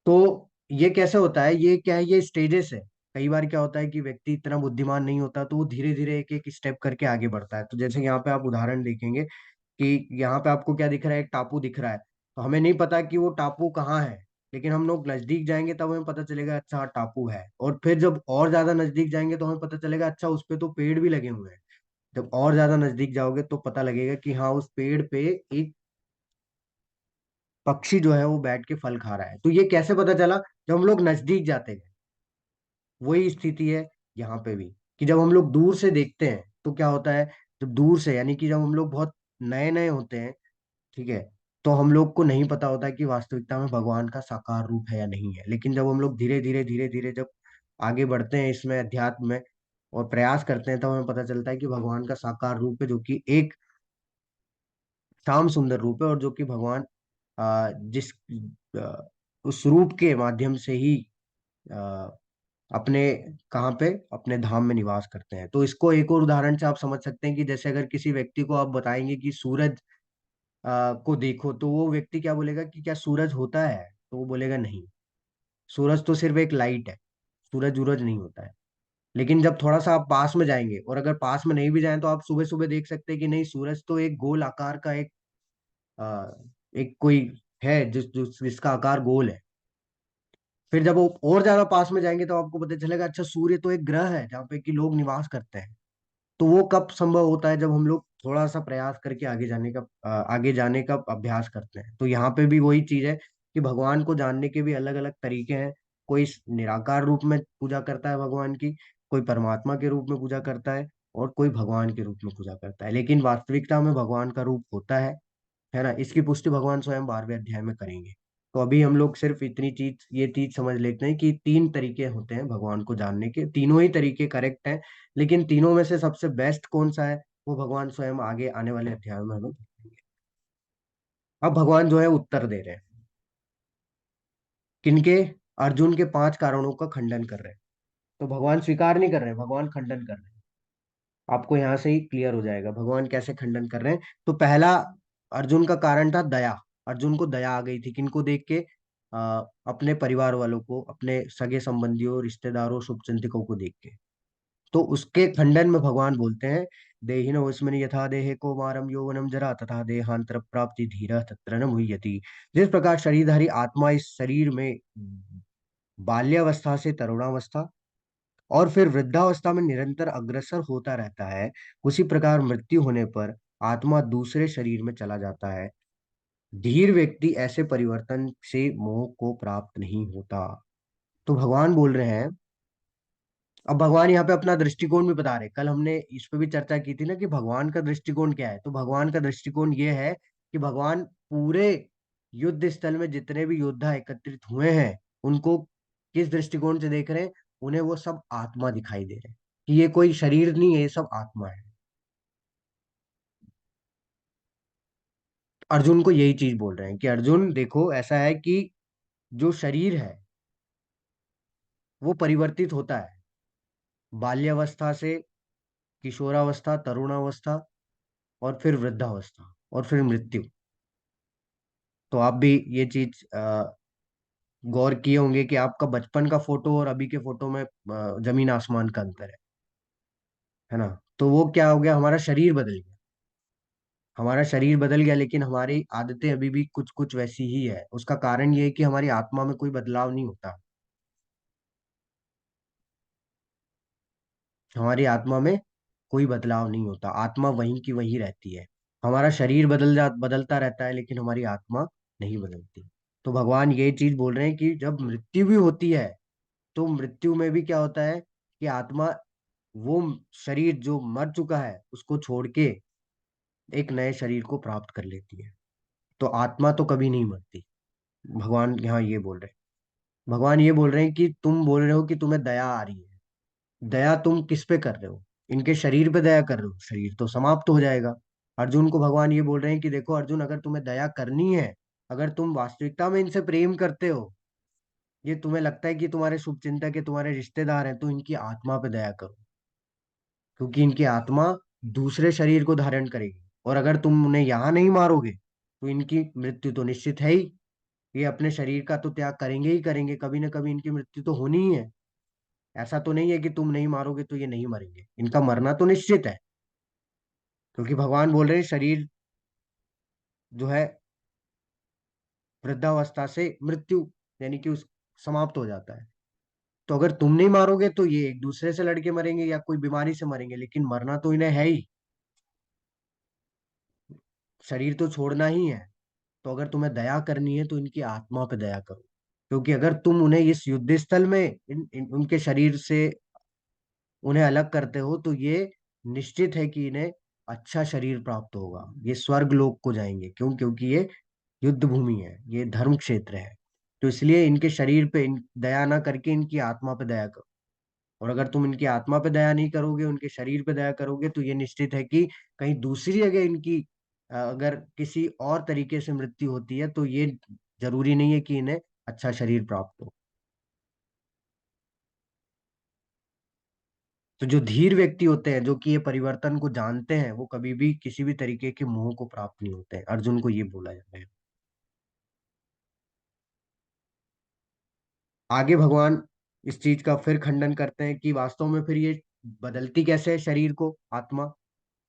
तो ये कैसे होता है, ये क्या है, ये स्टेजेस है। कई बार क्या होता है कि व्यक्ति इतना बुद्धिमान नहीं होता, तो वो धीरे धीरे एक एक स्टेप करके आगे बढ़ता है। तो जैसे यहाँ पे आप उदाहरण देखेंगे कि यहाँ पे आपको क्या दिख रहा है, एक टापू दिख रहा है। तो हमें नहीं पता कि वो टापू कहाँ है, लेकिन हम लोग नजदीक जाएंगे तब हमें पता चलेगा अच्छा हाँ, टापू है। और फिर जब और ज्यादा नजदीक जाएंगे तो हमें पता चलेगा अच्छा उस पे तो पेड़ भी लगे हुए हैं। जब और ज्यादा नजदीक जाओगे तो पता लगेगा कि हाँ, उस पेड़ पे एक पक्षी जो है वो बैठ के फल खा रहा है। तो ये कैसे पता चला? जब हम लोग नजदीक जाते गए। वही स्थिति है यहाँ पे भी, कि जब हम लोग दूर से देखते हैं तो क्या होता है, जब दूर से यानी कि जब हम लोग बहुत नए नए होते हैं, ठीक है, तो हम लोग को नहीं पता होता है कि वास्तविकता में भगवान का साकार रूप है या नहीं है। लेकिन जब हम लोग धीरे धीरे जब आगे बढ़ते हैं इसमें, अध्यात्म में, और प्रयास करते हैं, तब हमें पता चलता है कि भगवान का साकार रूप है, जो कि एक श्याम सुंदर रूप है, और जो कि भगवान जिस आ, उस रूप के माध्यम से ही आ, अपने कहाँ पे, अपने धाम में निवास करते हैं। तो इसको एक और उदाहरण से आप समझ सकते हैं कि जैसे अगर किसी व्यक्ति को आप बताएंगे कि सूरज को देखो, तो वो व्यक्ति क्या बोलेगा कि क्या सूरज होता है? तो वो बोलेगा नहीं, सूरज तो सिर्फ एक लाइट है, सूरज उरज नहीं होता है। लेकिन जब थोड़ा सा आप पास में जाएंगे, और अगर पास में नहीं भी जाएं, तो आप सुबह सुबह देख सकते हैं कि नहीं, सूरज तो एक गोल आकार का आ, एक कोई है जिसका आकार गोल है। फिर जब वो और ज्यादा पास में जाएंगे तो आपको पता चलेगा अच्छा, सूर्य तो एक ग्रह है जहाँ पे कि लोग निवास करते हैं। तो वो कब संभव होता है? जब हम लोग थोड़ा सा प्रयास करके आगे जाने का अभ्यास करते हैं। तो यहाँ पे भी वही चीज है कि भगवान को जानने के भी अलग अलग तरीके हैं। कोई निराकार रूप में पूजा करता है भगवान की, कोई परमात्मा के रूप में पूजा करता है, और कोई भगवान के रूप में पूजा करता है। लेकिन वास्तविकता में भगवान का रूप होता है ना। इसकी पुष्टि भगवान स्वयं 12वें अध्याय में करेंगे। तो अभी हम लोग सिर्फ इतनी चीज, ये चीज समझ लेते हैं कि तीन तरीके होते हैं भगवान को जानने के, तीनों ही तरीके करेक्ट हैं। लेकिन तीनों में से सबसे बेस्ट कौन सा है, वो भगवान स्वयं आगे आने वाले अध्याय में हमें बताएंगे। अब भगवान जो है उत्तर दे रहे हैं किनके, अर्जुन के 5 कारणों का खंडन कर रहे हैं। तो भगवान स्वीकार नहीं कर रहे हैं, भगवान खंडन कर रहे हैं। आपको यहां से ही क्लियर हो जाएगा भगवान कैसे खंडन कर रहे हैं। तो पहला अर्जुन का कारण था दया। अर्जुन को दया आ गई थी, किनको देख के? अपने परिवार वालों को, अपने सगे संबंधियों, रिश्तेदारों, शुभचिंतकों को देख के। तो उसके खंडन में भगवान बोलते हैं, देहिनो अस्मिन् यथा देहे कौमारम यौवनम जरा तथा देहांतर प्राप्ति धीरः तत्र न मुह्यति। जिस प्रकार शरीरधारी आत्मा इस शरीर में बाल्यावस्था से तरुणावस्था और फिर वृद्धावस्था में निरंतर अग्रसर होता रहता है, उसी प्रकार मृत्यु होने पर आत्मा दूसरे शरीर में चला जाता है। धीर व्यक्ति ऐसे परिवर्तन से मोह को प्राप्त नहीं होता। तो भगवान बोल रहे हैं, अब भगवान यहाँ पे अपना दृष्टिकोण भी बता रहे हैं। कल हमने इस पे भी चर्चा की थी ना कि भगवान का दृष्टिकोण क्या है। तो भगवान का दृष्टिकोण ये है कि भगवान पूरे युद्ध स्थल में जितने भी योद्धा एकत्रित हुए हैं, उनको किस दृष्टिकोण से देख रहे हैं? उन्हें वो सब आत्मा दिखाई दे रहे हैं, कि ये कोई शरीर नहीं है, ये सब आत्मा है। अर्जुन को यही चीज बोल रहे हैं कि अर्जुन देखो, ऐसा है कि जो शरीर है वो परिवर्तित होता है बाल्यावस्था से, किशोरावस्था, तरुणावस्था और फिर वृद्धावस्था और फिर मृत्यु। तो आप भी ये चीज गौर किए होंगे कि आपका बचपन का फोटो और अभी के फोटो में जमीन आसमान का अंतर है ना। तो वो क्या हो गया, हमारा शरीर बदल गया। हमारा शरीर बदल गया, लेकिन हमारी आदतें अभी भी कुछ कुछ वैसी ही है। उसका कारण ये है कि हमारी आत्मा में कोई बदलाव नहीं होता। हमारी आत्मा में कोई बदलाव नहीं होता, आत्मा वहीं की वहीं रहती है। हमारा शरीर बदलता रहता है, लेकिन हमारी आत्मा नहीं बदलती। तो भगवान ये चीज बोल रहे हैं कि जब मृत्यु भी होती है, तो मृत्यु में भी क्या होता है कि आत्मा वो शरीर जो मर चुका है उसको छोड़ के एक नए शरीर को प्राप्त कर लेती है। तो आत्मा तो कभी नहीं मरती। भगवान यहाँ ये बोल रहे हैं, भगवान ये बोल रहे हैं कि तुम बोल रहे हो कि तुम्हें दया आ रही है। दया तुम किस पे कर रहे हो? इनके शरीर पे दया कर रहे हो, शरीर तो समाप्त हो जाएगा। अर्जुन को भगवान ये बोल रहे हैं कि देखो अर्जुन, अगर तुम्हें दया करनी है, अगर तुम वास्तविकता में इनसे प्रेम करते हो, ये तुम्हें लगता है कि तुम्हारे शुभचिंतक है, तुम्हारे रिश्तेदार हैं, तो इनकी आत्मा पे दया करो। क्योंकि इनकी आत्मा दूसरे शरीर को धारण करेगी, और अगर तुम उन्हें यहाँ नहीं मारोगे तो इनकी मृत्यु तो निश्चित है ही। ये अपने शरीर का तो त्याग करेंगे ही करेंगे, कभी ना कभी इनकी मृत्यु तो होनी ही है। ऐसा तो नहीं है कि तुम नहीं मारोगे तो ये नहीं मरेंगे, इनका मरना तो निश्चित है। क्योंकि भगवान बोल रहे हैं शरीर जो है वृद्धावस्था से मृत्यु, यानी कि उस समाप्त हो जाता है। तो अगर तुम नहीं मारोगे तो ये एक दूसरे से लड़के मरेंगे या कोई बीमारी से मरेंगे, लेकिन मरना तो इन्हें है ही। शरीर तो छोड़ना ही है। तो अगर तुम्हें दया करनी है तो इनकी आत्मा पे दया करो। क्योंकि अगर तुम उन्हें इस युद्ध स्थल में उनके शरीर से उन्हें अलग करते हो, तो ये निश्चित है कि इन्हें अच्छा शरीर प्राप्त होगा, ये स्वर्ग लोक को जाएंगे। क्यों? क्योंकि ये युद्ध भूमि है, ये धर्म क्षेत्र है। तो इसलिए इनके शरीर पे दया ना करके इनकी आत्मा पे दया करो। और अगर तुम इनकी आत्मा पे दया नहीं करोगे, उनके शरीर पे दया करोगे, तो ये निश्चित है कि कहीं दूसरी जगह इनकी अगर किसी और तरीके से मृत्यु होती है, तो ये जरूरी नहीं है कि इन्हें अच्छा शरीर प्राप्त हो। तो जो धीर व्यक्ति होते हैं, जो कि ये परिवर्तन को जानते हैं, वो कभी भी किसी भी तरीके के मोह को प्राप्त नहीं होते हैं। अर्जुन को ये बोला जाता है। आगे भगवान इस चीज का फिर खंडन करते हैं कि वास्तव में फिर ये बदलती कैसे है शरीर को, आत्मा।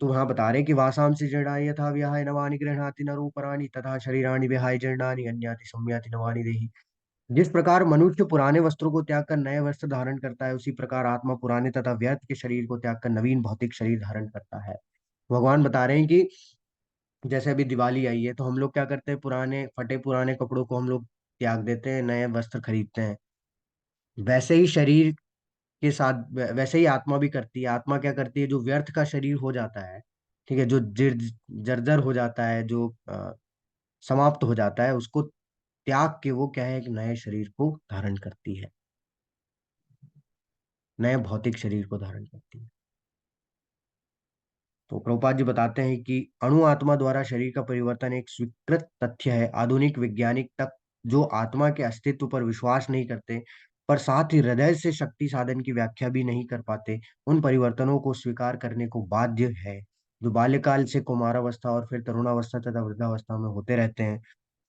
तो वहां बता रहे हैं कि वासांसि जीर्णानि यथा विहाय नवानि गृह्णाति नरूपराणि तथा शरीराणि विहाय जीर्णानि अन्याति संयाति नवानि देहि। जिस प्रकार मनुष्य पुराने वस्त्रों को त्याग कर नए वस्त्र धारण करता है, उसी प्रकार आत्मा पुराने तथा व्यर्थ के शरीर को त्याग कर नवीन भौतिक शरीर धारण करता है। भगवान बता रहे हैं कि जैसे अभी दिवाली आई है, तो हम लोग क्या करते हैं, पुराने फटे पुराने कपड़ों को हम लोग त्याग देते हैं, नए वस्त्र खरीदते हैं। वैसे ही शरीर के साथ वैसे ही आत्मा भी करती है। आत्मा क्या करती है, जो व्यर्थ का शरीर हो जाता है, ठीक है, जो जर्जर हो जाता है, जो समाप्त हो जाता है, उसको त्याग के वो क्या है, एक नए शरीर को धारण करती है, नए भौतिक शरीर को धारण करती है। तो प्रभुपाद जी बताते हैं कि अणु आत्मा द्वारा शरीर का परिवर्तन एक स्वीकृत तथ्य है। आधुनिक वैज्ञानिक तक जो आत्मा के अस्तित्व पर विश्वास नहीं करते, पर साथ ही हृदय से शक्ति साधन की व्याख्या भी नहीं कर पाते, उन परिवर्तनों को स्वीकार करने को बाध्य है, जो बाल्यकाल से कुमारावस्था और फिर तरुणावस्था तथा वृद्धावस्था में होते रहते हैं।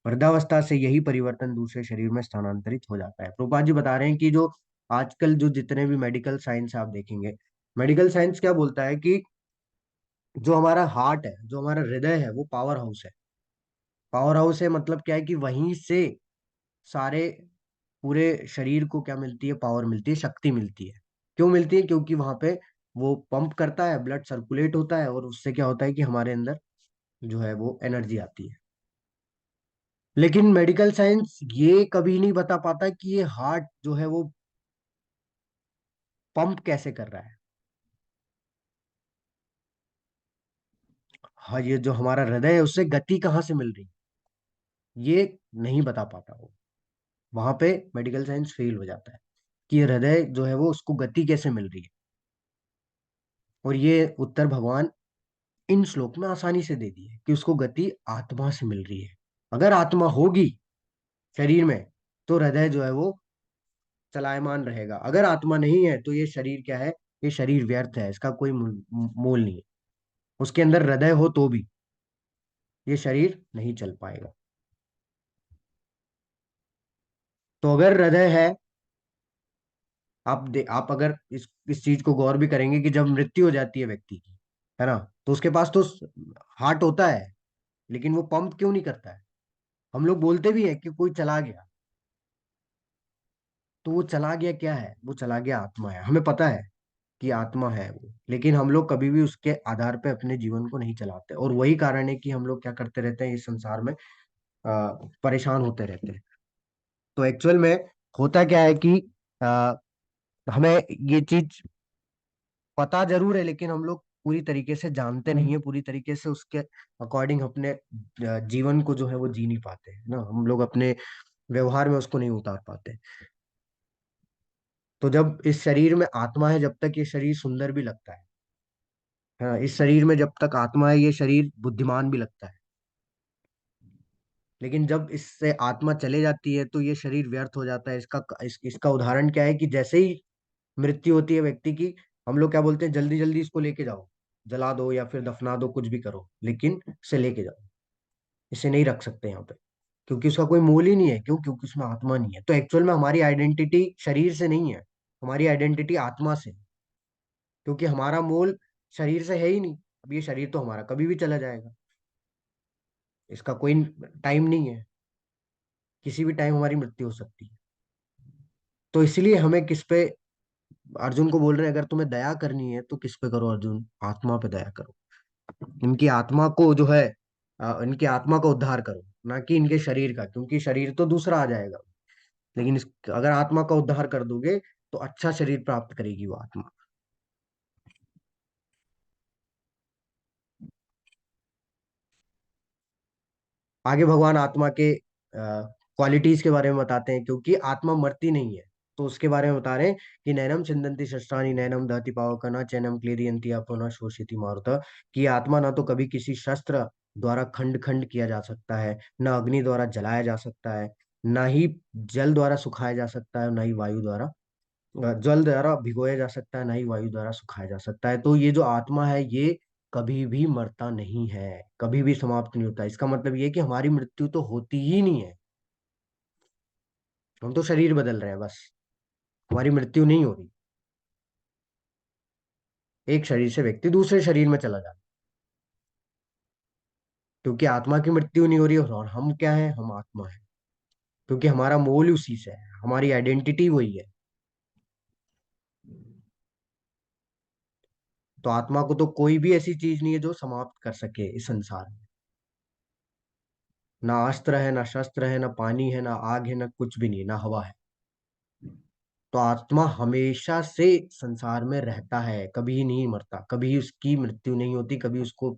वृद्धावस्था से यही परिवर्तन दूसरे शरीर में स्थानांतरित हो जाता है। प्रभुपाद जी बता रहे हैं कि जो आजकल जो जितने भी मेडिकल साइंस आप देखेंगे, मेडिकल साइंस क्या बोलता है कि जो हमारा हार्ट है, जो हमारा हृदय है, वो पावर हाउस है। पावर हाउस है मतलब क्या है कि वहीं से सारे पूरे शरीर को क्या मिलती है, पावर मिलती है, शक्ति मिलती है। क्यों मिलती है? क्योंकि वहां पे वो पंप करता है, ब्लड सर्कुलेट होता है, और उससे क्या होता है कि हमारे अंदर जो है वो एनर्जी आती है। लेकिन मेडिकल साइंस ये कभी नहीं बता पाता कि ये हार्ट जो है वो पंप कैसे कर रहा है। हाँ, ये जो हमारा हृदय है उससे गति कहाँ से मिल रही है, ये नहीं बता पाता वो। वहां पे मेडिकल साइंस फेल हो जाता है कि ये हृदय जो है वो उसको गति कैसे मिल रही है। और ये उत्तर भगवान इन श्लोक में आसानी से दे दी है कि उसको गति आत्मा से मिल रही है। अगर आत्मा होगी शरीर में तो हृदय जो है वो चलायमान रहेगा। अगर आत्मा नहीं है तो ये शरीर क्या है, ये शरीर व्यर्थ है, इसका कोई मोल नहीं है। उसके अंदर हृदय हो तो भी ये शरीर नहीं चल पाएगा। तो अगर हृदय है, आप अगर इस चीज को गौर भी करेंगे कि जब मृत्यु हो जाती है व्यक्ति की, है ना, तो उसके पास तो हार्ट होता है, लेकिन वो पंप क्यों नहीं करता है? हम लोग बोलते भी हैं कि कोई चला गया, तो वो चला गया क्या है? वो चला गया आत्मा है। हमें पता है कि आत्मा है वो, लेकिन हम लोग कभी भी उसके आधार पे अपने जीवन को नहीं चलाते, और वही कारण है कि हम लोग क्या करते रहते हैं इस संसार में, परेशान होते रहते हैं। तो एक्चुअल में होता क्या है कि आ, हमें ये चीज पता जरूर है, लेकिन हम लोग पूरी तरीके से जानते नहीं है, पूरी तरीके से उसके अकॉर्डिंग अपने जीवन को जो है वो जी नहीं पाते हैं ना, हम लोग अपने व्यवहार में उसको नहीं उतार पाते। तो जब इस शरीर में आत्मा है, जब तक ये शरीर सुंदर भी लगता है। हाँ, इस शरीर में जब तक आत्मा है ये शरीर बुद्धिमान भी लगता है। लेकिन जब इससे आत्मा चले जाती है तो ये शरीर व्यर्थ हो जाता है। इसका उदाहरण क्या है कि जैसे ही मृत्यु होती है व्यक्ति की, हम लोग क्या बोलते हैं, जल्दी जल्दी इसको लेके जाओ, जला दो या फिर दफना दो, कुछ भी करो, लेकिन इसे लेके जाओ। इसे नहीं रख सकते यहाँ पे, क्योंकि उसका कोई मोल ही नहीं है। क्यों? क्योंकि उसमें आत्मा नहीं है। तो एक्चुअल में हमारी आइडेंटिटी शरीर से नहीं है, हमारी आइडेंटिटी आत्मा से है। क्योंकि हमारा मोल शरीर से है ही नहीं। अब ये शरीर तो हमारा कभी भी चला जाएगा, इसका कोई टाइम नहीं है, किसी भी टाइम हमारी मृत्यु हो सकती है। तो इसलिए हमें किस पे, अर्जुन को बोल रहे हैं अगर तुम्हें दया करनी है तो किस पे करो अर्जुन, आत्मा पे दया करो। इनकी आत्मा को जो है, इनकी आत्मा का उद्धार करो, ना कि इनके शरीर का, क्योंकि शरीर तो दूसरा आ जाएगा। लेकिन अगर आत्मा का उद्धार कर दोगे तो अच्छा शरीर प्राप्त करेगी वो आत्मा। आगे भगवान आत्मा के क्वालिटीज के बारे में बताते हैं, क्योंकि आत्मा मरती नहीं है। तो उसके बारे में बता रहे हैं कि नैनम छिन्दन्ति शस्त्राणि नैनम दहति पावक न चैनम क्लेदयन्ति अपो न शोषयति मारुतः। कि आत्मा ना तो कभी किसी शस्त्र द्वारा खंड खंड किया जा सकता है, न अग्नि द्वारा जलाया जा सकता है, ना ही जल द्वारा सुखाया जा सकता है, ना ही वायु द्वारा, जल द्वारा भिगोया जा सकता है, ना ही वायु द्वारा सुखाया जा सकता है। तो ये जो आत्मा है ये कभी भी मरता नहीं है, कभी भी समाप्त नहीं होता। इसका मतलब ये है कि हमारी मृत्यु तो होती ही नहीं है, हम तो शरीर बदल रहे हैं बस, हमारी मृत्यु नहीं हो रही। एक शरीर से व्यक्ति दूसरे शरीर में चला जाता है, क्योंकि आत्मा की मृत्यु नहीं हो रही। और हम क्या है? हम आत्मा है, क्योंकि हमारा मोल उसी से है, हमारी आइडेंटिटी वही है। तो आत्मा को तो कोई भी ऐसी चीज नहीं है जो समाप्त कर सके इस संसार में। ना अस्त्र है, ना शस्त्र है, ना पानी है, ना आग है, ना कुछ भी नहीं है, ना हवा है। तो आत्मा हमेशा से संसार में रहता है, कभी नहीं मरता, कभी उसकी मृत्यु नहीं होती, कभी उसको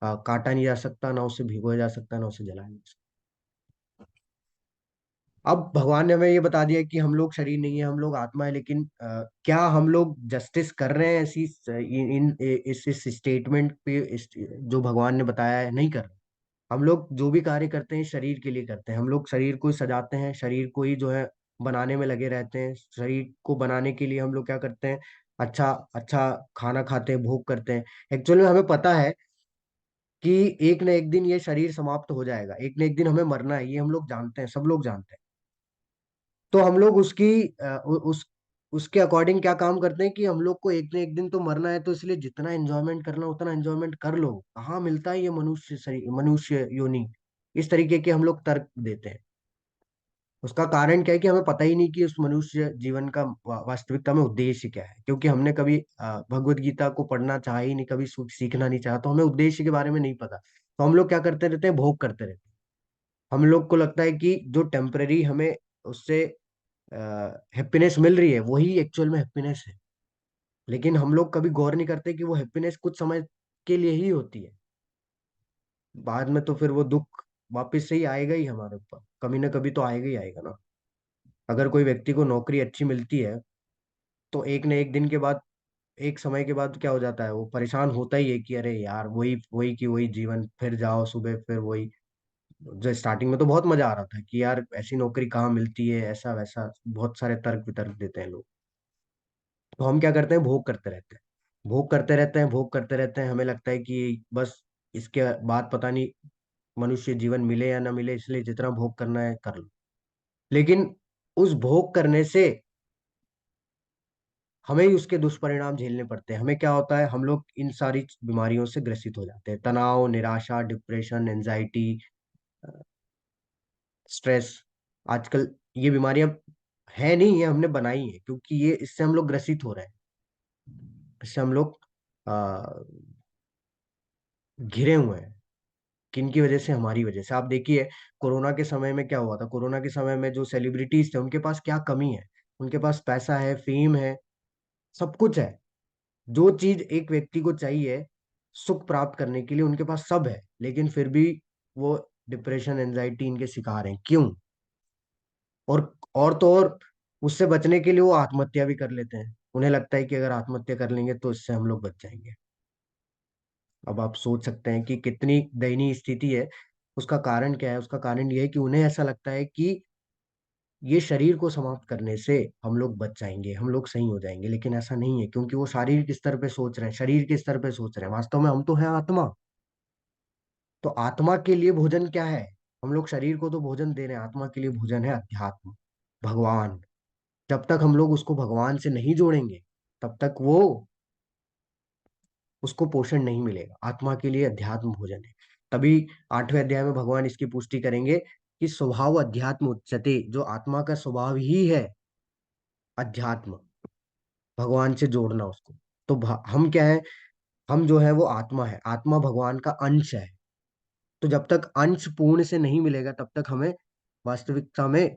काटा नहीं जा सकता, ना उसे भिगोया जा सकता, ना उसे जलाया जा सकता। अब भगवान ने हमें ये बता दिया कि हम लोग शरीर नहीं है, हम लोग आत्मा है, लेकिन क्या हम लोग जस्टिस कर रहे हैं ऐसी इस स्टेटमेंट पे, जो भगवान ने बताया है? नहीं कर रहे। हम लोग जो भी कार्य करते हैं शरीर के लिए करते हैं, हम लोग शरीर को ही सजाते हैं, शरीर को ही जो है बनाने में लगे रहते हैं। शरीर को बनाने के लिए हम लोग क्या करते हैं? अच्छा अच्छा खाना खाते हैं, भोग करते हैं। एक्चुअली में हमें पता है कि एक न एक दिन ये शरीर समाप्त हो जाएगा, एक न एक दिन हमें मरना है, ये हम लोग जानते हैं, सब लोग जानते हैं। तो हम लोग उसके अकॉर्डिंग क्या काम करते हैं कि हम लोग को एक न एक दिन तो मरना है, तो इसलिए जितना एंजॉयमेंट करना उतना एंजॉयमेंट कर लो। कहाँ मिलता है ये मनुष्य शरीर, मनुष्य योनि? इस तरीके के हम लोग तर्क देते हैं। उसका कारण क्या है कि हमें पता ही नहीं कि उस मनुष्य जीवन का वास्तविकता में उद्देश्य क्या है, क्योंकि हमने कभी भगवत गीता को पढ़ना चाहा ही नहीं, कभी सीखना नहीं चाहा, तो हमें उद्देश्य के बारे में नहीं पता। तो हम लोग क्या करते रहते हैं, भोग करते रहते हैं। हम लोग को लगता है कि जो टेम्पररी हमें उससे हैप्पीनेस मिल रही है वही एक्चुअल में हैप्पीनेस है। लेकिन हम लोग कभी गौर नहीं करते कि वो हैप्पीनेस कुछ समय के लिए ही होती है। बाद में तो फिर वो दुख वापस से ही आएगा ही हमारे ऊपर, कभी ना कभी तो आएगा ही आएगा ना। अगर कोई व्यक्ति को नौकरी अच्छी मिलती है, तो एक न एक दिन के बाद, एक समय के बाद क्या हो जाता है, वो परेशान होता ही है कि अरे यार वही वही की वही जीवन, फिर जाओ सुबह फिर वही। जो स्टार्टिंग में तो बहुत मजा आ रहा था कि यार ऐसी नौकरी कहाँ मिलती है, ऐसा वैसा बहुत सारे तर्क वितर्क देते हैं लोग। तो हम क्या करते हैं, भोग करते रहते हैं, भोग करते रहते हैं, भोग करते रहते हैं। हमें लगता है कि बस इसके बाद पता नहीं मनुष्य जीवन मिले या ना मिले, इसलिए जितना भोग करना है कर लो। लेकिन उस भोग करने से हमें ही उसके दुष्परिणाम झेलने पड़ते हैं। हमें क्या होता है, हम लोग इन सारी बीमारियों से ग्रसित हो जाते हैं, तनाव, निराशा, डिप्रेशन, एंजाइटी, स्ट्रेस। आजकल ये बीमारियां है नहीं, ये हमने बनाई है, क्योंकि ये इससे हम लोग ग्रसित हो रहे हैं। इससे हम लोग आ, घिरे हुए हैं। किनकी वजह से? हमारी वजह से। आप देखिए, कोरोना के समय में क्या हुआ था, कोरोना के समय में जो सेलिब्रिटीज थे उनके पास क्या कमी है? उनके पास पैसा है, फेम है, सब कुछ है। जो चीज एक व्यक्ति को चाहिए सुख प्राप्त करने के लिए, उनके पास सब है, लेकिन फिर भी वो डिप्रेशन, एंजाइटी इनके शिकार हैं। क्यों? और और तो और, उससे बचने के लिए वो आत्महत्या भी कर लेते हैं। उन्हें लगता है कि अगर आत्महत्या कर लेंगे तो इससे हम लोग बच जाएंगे। अब आप सोच सकते हैं कि कितनी दयनीय स्थिति है। उसका कारण क्या है? उसका कारण ये है कि उन्हें ऐसा लगता है कि ये शरीर को समाप्त करने से हम लोग बच जाएंगे, हम लोग सही हो जाएंगे। लेकिन ऐसा नहीं है, क्योंकि वो शारीरिक स्तर पे सोच रहे हैं, शरीर के स्तर पे सोच रहे हैं। वास्तव में हम तो हैं आत्मा। तो आत्मा के लिए भोजन क्या है? हम लोग शरीर को तो भोजन दे रहे हैं, आत्मा के लिए भोजन है अध्यात्म, भगवान। जब तक हम लोग उसको भगवान से नहीं जोड़ेंगे, तब तक वो उसको पोषण नहीं मिलेगा। आत्मा के लिए अध्यात्म भोजन है। तभी 8वें अध्याय में भगवान इसकी पुष्टि करेंगे कि स्वभाव अध्यात्म उच्यते, जो आत्मा का स्वभाव ही है अध्यात्म, भगवान से जोड़ना उसको। तो हम क्या है? हम जो है वो आत्मा है, आत्मा भगवान का अंश है। तो जब तक अंश पूर्ण से नहीं मिलेगा, तब तक हमें वास्तविकता में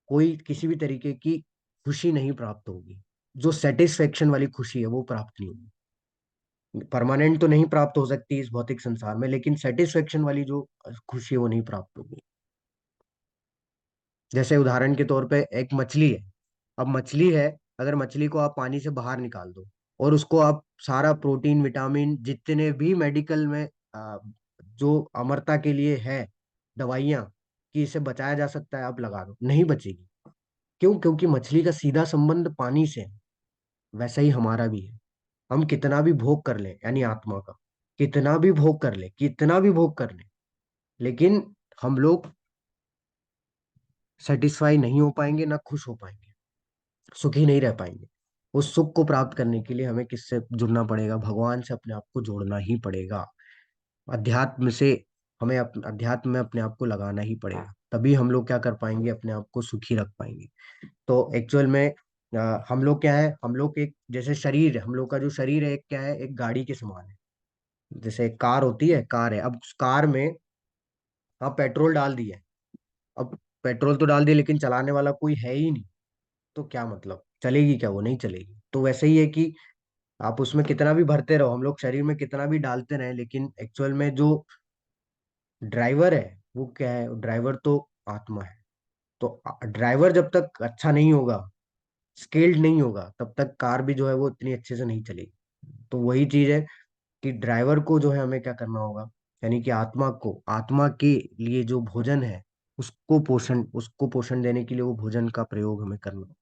कोई किसी भी तरीके की खुशी नहीं प्राप्त होगी। जो सेटिस्फेक्शन वाली खुशी है वो प्राप्त नहीं होगी। परमानेंट तो नहीं प्राप्त हो सकती इस भौतिक संसार में, लेकिन सेटिस्फेक्शन वाली जो खुशी है वो नहीं प्राप्त होगी। जैसे उदाहरण के तौर पे एक मछली है। अब मछली है, अगर मछली को आप पानी से बाहर निकाल दो और उसको आप सारा प्रोटीन, विटामिन, जितने भी मेडिकल में जो अमरता के लिए है दवाइयाँ कि इसे बचाया जा सकता है, आप लगा दो, नहीं बचेगी। क्यों? क्योंकि मछली का सीधा संबंध पानी से है। वैसा ही हमारा भी है। हम कितना भी भोग कर ले, यानी आत्मा का कितना भी भोग कर ले, कितना भी भोग कर ले, लेकिन हम लोग सेटिस्फाई नहीं हो पाएंगे, ना खुश हो पाएंगे, सुखी नहीं रह पाएंगे। उस सुख को प्राप्त करने के लिए हमें किससे जुड़ना पड़ेगा? भगवान से अपने आप को जोड़ना ही पड़ेगा। अध्यात्म से हमें अध्यात्म में अपने आप को लगाना ही पड़ेगा। तभी हम लोग क्या कर पाएंगे, अपने आप को सुखी रख पाएंगे। तो एक्चुअल में हम लोग क्या है, हम लोग एक जैसे शरीर, हम लोग का जो शरीर है एक क्या है, एक गाड़ी के समान है। जैसे एक कार होती है, कार है। अब उस कार में आप पेट्रोल डाल दिए। अब पेट्रोल तो डाल दिए, लेकिन चलाने वाला कोई है ही नहीं। तो क्या मतलब, चलेगी क्या? वो नहीं चलेगी। तो वैसे ही है कि आप उसमें कितना भी भरते रहो, हम लोग शरीर में कितना भी डालते रहे, लेकिन एक्चुअल में जो ड्राइवर है वो क्या है? ड्राइवर तो आत्मा है। तो ड्राइवर जब तक अच्छा नहीं होगा, स्किल्ड नहीं होगा, तब तक कार भी जो है वो इतनी अच्छे से नहीं चलेगी। तो वही चीज है कि ड्राइवर को जो है हमें क्या करना होगा, यानी कि आत्मा को, आत्मा के लिए जो भोजन है उसको पोषण देने के लिए वो भोजन का प्रयोग हमें करना होगा।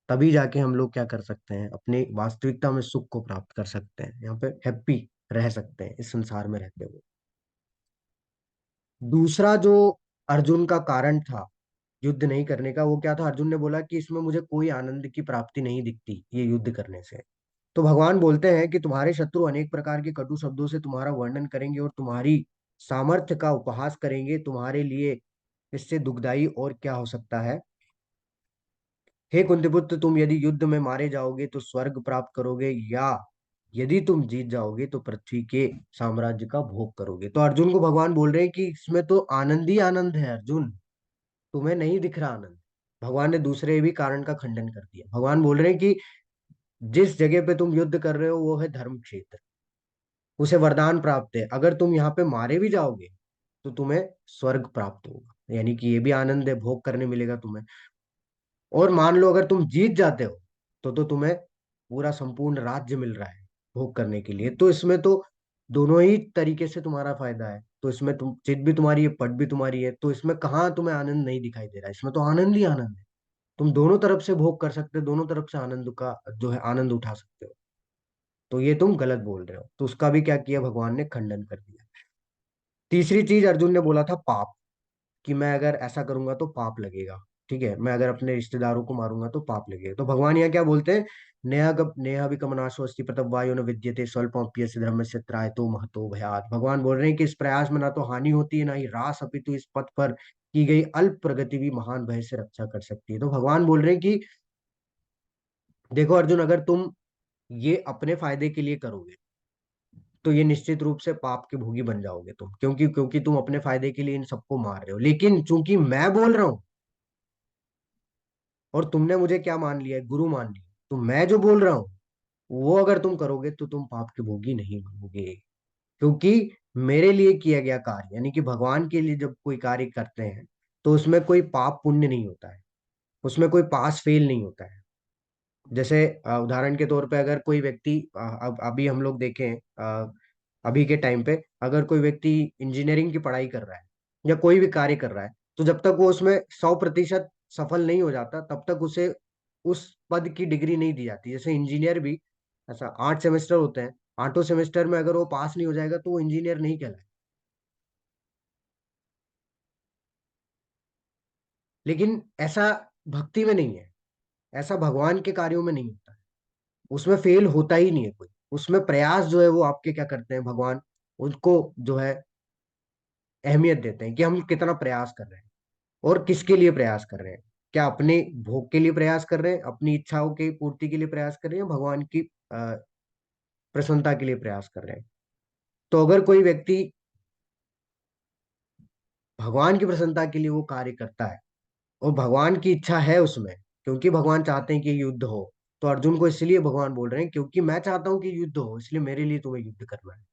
तभी जाके हम लोग क्या कर सकते हैं, अपने वास्तविकता में सुख को प्राप्त कर सकते हैं, यहाँ पे हैप्पी रह सकते हैं इस संसार में रहते हुए। दूसरा जो अर्जुन का कारण था युद्ध नहीं करने का, वो क्या था? अर्जुन ने बोला कि इसमें मुझे कोई आनंद की प्राप्ति नहीं दिखती ये युद्ध करने से। तो भगवान बोलते हैं कि तुम्हारे शत्रु अनेक प्रकार के कटु शब्दों से तुम्हारा वर्णन करेंगे और तुम्हारी सामर्थ्य का उपहास करेंगे। तुम्हारे लिए इससे दुखदाई और क्या हो सकता है? हे कुंतीपुत्र, तुम यदि युद्ध में मारे जाओगे तो स्वर्ग प्राप्त करोगे, या यदि तुम जीत जाओगे तो पृथ्वी के साम्राज्य का भोग करोगे। तो अर्जुन को भगवान बोल रहे हैं कि इसमें तो आनंद ही आनंद है अर्जुन, तुम्हें नहीं दिख रहा आनंद। भगवान ने दूसरे भी कारण का खंडन कर दिया। भगवान बोल रहे हैं कि जिस जगह पे तुम युद्ध कर रहे हो वो है धर्म क्षेत्र, उसे वरदान प्राप्त है। अगर तुम यहाँ पे मारे भी जाओगे तो तुम्हें स्वर्ग प्राप्त होगा, यानी कि ये भी आनंद है, भोग करने मिलेगा तुम्हें। और मान लो अगर तुम जीत जाते हो तो तुम्हें पूरा संपूर्ण राज्य मिल रहा है भोग करने के लिए। तो इसमें तो दोनों ही तरीके से तुम्हारा फायदा है। तो इसमें तुम जीत भी तुम्हारी है, पट भी तुम्हारी है, तो इसमें कहाँ तुम्हें आनंद नहीं दिखाई दे रहा है? इसमें तो आनंद ही आनंद है। तुम दोनों तरफ से भोग कर सकते हो, दोनों तरफ से आनंद का जो है आनंद उठा सकते हो। तो ये तुम गलत बोल रहे हो। तो उसका भी क्या किया भगवान ने? खंडन कर दिया। तीसरी चीज अर्जुन ने बोला था पाप, कि मैं अगर ऐसा करूंगा तो पाप लगेगा। ठीक है, मैं अगर अपने रिश्तेदारों को मारूंगा तो पाप लगेगा। तो भगवान यहाँ क्या बोलते हैं? नेहा विकमनाशो अस्ति प्रतप वायो न विद्यते स्वल्पमप्यस्य धर्मस्य त्रायतो महतो भयात्। भगवान बोल रहे हैं कि इस प्रयास में ना तो हानि होती है ना ही रास, अपितु इस पथ पर की गई अल्प प्रगति भी महान भय से रक्षा कर सकती है। तो भगवान बोल रहे हैं कि देखो अर्जुन, अगर तुम ये अपने फायदे के लिए करोगे तो ये निश्चित रूप से पाप के भोगी बन जाओगे तुम, क्योंकि क्योंकि तुम अपने फायदे के लिए इन सबको मार रहे हो। लेकिन चूंकि मैं बोल रहा हूं और तुमने मुझे क्या मान लिया है? गुरु मान लिया, तो मैं जो बोल रहा हूं वो अगर तुम करोगे तो तुम पाप के भोगी नहीं बनोगे। क्योंकि मेरे लिए किया गया कार्य, यानी कि भगवान के लिए जब कोई कार्य करते हैं तो उसमें कोई पाप पुण्य नहीं होता है, उसमें कोई पास फेल नहीं होता है। जैसे उदाहरण के तौर पे अगर कोई व्यक्ति अब अभी हम लोग देखें, अभी के टाइम पे अगर कोई व्यक्ति इंजीनियरिंग की पढ़ाई कर रहा है या कोई भी कार्य कर रहा है, तो जब तक वो उसमें 100% सफल नहीं हो जाता तब तक उसे उस पद की डिग्री नहीं दी जाती। जैसे इंजीनियर भी ऐसा 8 सेमेस्टर होते हैं, 8 सेमेस्टर में अगर वो पास नहीं हो जाएगा तो वो इंजीनियर नहीं कहलाए। लेकिन ऐसा भक्ति में नहीं है, ऐसा भगवान के कार्यों में नहीं होता है। उसमें फेल होता ही नहीं है कोई। उसमें प्रयास जो है वो आपके क्या करते हैं भगवान, उनको जो है अहमियत देते हैं कि हम कितना प्रयास कर रहे हैं और किसके लिए प्रयास कर रहे हैं। क्या अपने भोग के लिए प्रयास कर रहे हैं, अपनी इच्छाओं की पूर्ति के लिए प्रयास कर रहे हैं, या भगवान की प्रसन्नता के लिए प्रयास कर रहे हैं? तो अगर कोई व्यक्ति भगवान की प्रसन्नता के लिए वो कार्य करता है और भगवान की इच्छा है उसमें, क्योंकि भगवान चाहते हैं कि युद्ध हो, तो अर्जुन को इसलिए भगवान बोल रहे हैं क्योंकि मैं चाहता हूं कि युद्ध हो, इसलिए मेरे लिए तुम्हें युद्ध करना है।